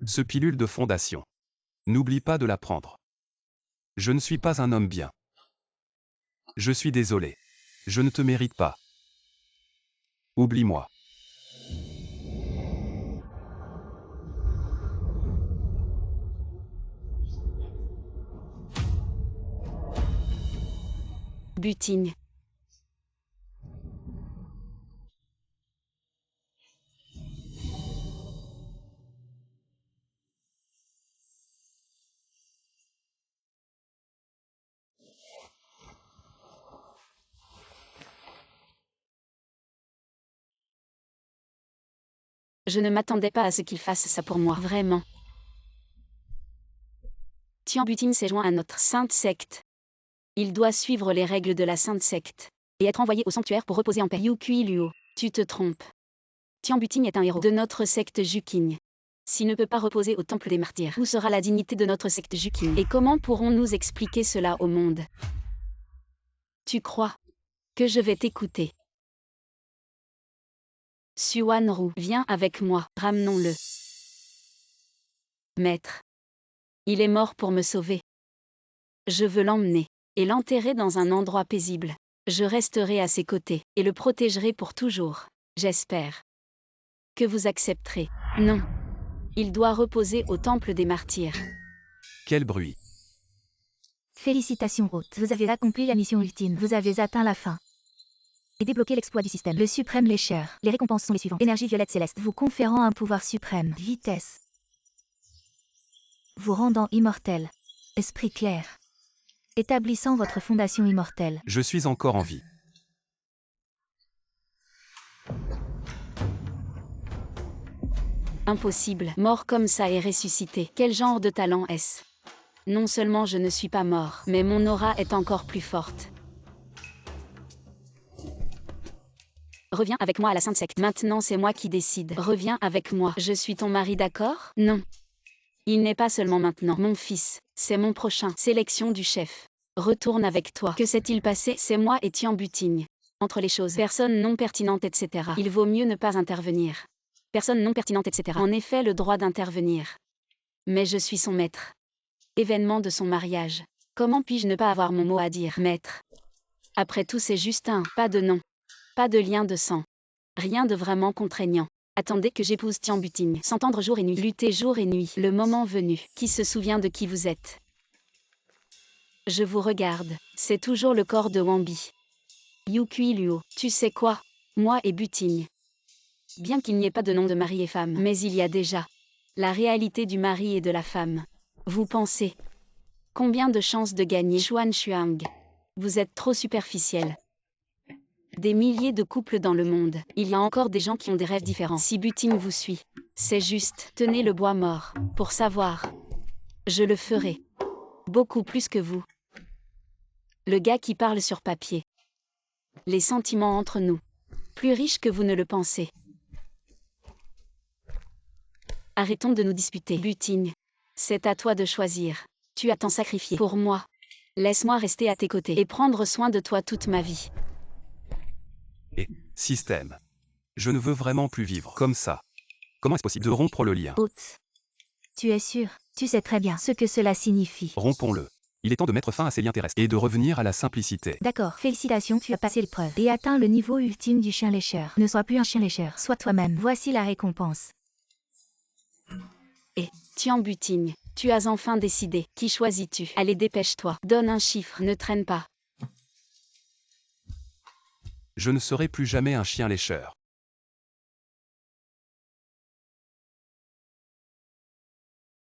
Ce pilule de fondation. N'oublie pas de la prendre. Je ne suis pas un homme bien. Je suis désolé. Je ne te mérite pas. Oublie-moi. Butine. Je ne m'attendais pas à ce qu'il fasse ça pour moi, vraiment. Tian Butine s'est joint à notre sainte secte. Il doit suivre les règles de la sainte secte et être envoyé au sanctuaire pour reposer en paix. Yukui Luo, tu te trompes. Tian Butine est un héros de notre secte Juking. S'il ne peut pas reposer au temple des martyrs, où sera la dignité de notre secte Jukin? Et comment pourrons-nous expliquer cela au monde? Tu crois que je vais t'écouter? Suanru, viens avec moi, ramenons-le. Maître. Il est mort pour me sauver. Je veux l'emmener et l'enterrer dans un endroit paisible. Je resterai à ses côtés et le protégerai pour toujours. J'espère que vous accepterez. Non. Il doit reposer au temple des martyrs. Quel bruit. Félicitations Roth, vous avez accompli la mission ultime, vous avez atteint la fin. Et débloqué l'exploit du système. Le suprême lécheur. Les récompenses sont les suivantes. Énergie violette céleste, vous conférant un pouvoir suprême. Vitesse. Vous rendant immortel. Esprit clair. Établissant votre fondation immortelle. Je suis encore en vie. Impossible. Mort comme ça et ressuscité. Quel genre de talent est-ce? Non seulement je ne suis pas mort, mais mon aura est encore plus forte. Reviens avec moi à la Sainte Secte. Maintenant c'est moi qui décide. Reviens avec moi. Je suis ton mari, d'accord? Non. Il n'est pas seulement maintenant mon fils, c'est mon prochain. Sélection du chef. Retourne avec toi. Que s'est-il passé? C'est moi et Tian Butigne. Entre les choses, personne non pertinente, etc. Il vaut mieux ne pas intervenir. Personne non pertinente, etc. En effet, le droit d'intervenir. Mais je suis son maître. Événement de son mariage. Comment puis-je ne pas avoir mon mot à dire, maître? Après tout, c'est juste un, pas de nom. Pas de lien de sang. Rien de vraiment contraignant. Attendez que j'épouse Tian Butigne. S'entendre jour et nuit. Lutter jour et nuit. Le moment venu. Qui se souvient de qui vous êtes? Je vous regarde. C'est toujours le corps de Wambi. Yukui Luo. Tu sais quoi? Moi et Butigne. Bien qu'il n'y ait pas de nom de mari et femme, mais il y a déjà la réalité du mari et de la femme. Vous pensez? Combien de chances de gagner? Xuan Xuang. Vous êtes trop superficiel. Des milliers de couples dans le monde. Il y a encore des gens qui ont des rêves différents. Si Butigne vous suit, c'est juste, tenez le bois mort. Pour savoir. Je le ferai. Beaucoup plus que vous. Le gars qui parle sur papier. Les sentiments entre nous. Plus riches que vous ne le pensez. Arrêtons de nous disputer. Butigne. C'est à toi de choisir. Tu as tant sacrifié pour moi. Laisse-moi rester à tes côtés et prendre soin de toi toute ma vie. Et, système. Je ne veux vraiment plus vivre comme ça. Comment est-ce possible de rompre le lien? Roth. Tu es sûr? Tu sais très bien ce que cela signifie. Rompons-le. Il est temps de mettre fin à ces liens terrestres et de revenir à la simplicité. D'accord, félicitations, tu as passé l'épreuve et atteint le niveau ultime du chien lécheur. Ne sois plus un chien lécheur, sois toi-même. Voici la récompense. Et, Tian Butigne, tu as enfin décidé. Qui choisis-tu? Allez, dépêche-toi. Donne un chiffre, ne traîne pas. Je ne serai plus jamais un chien lécheur.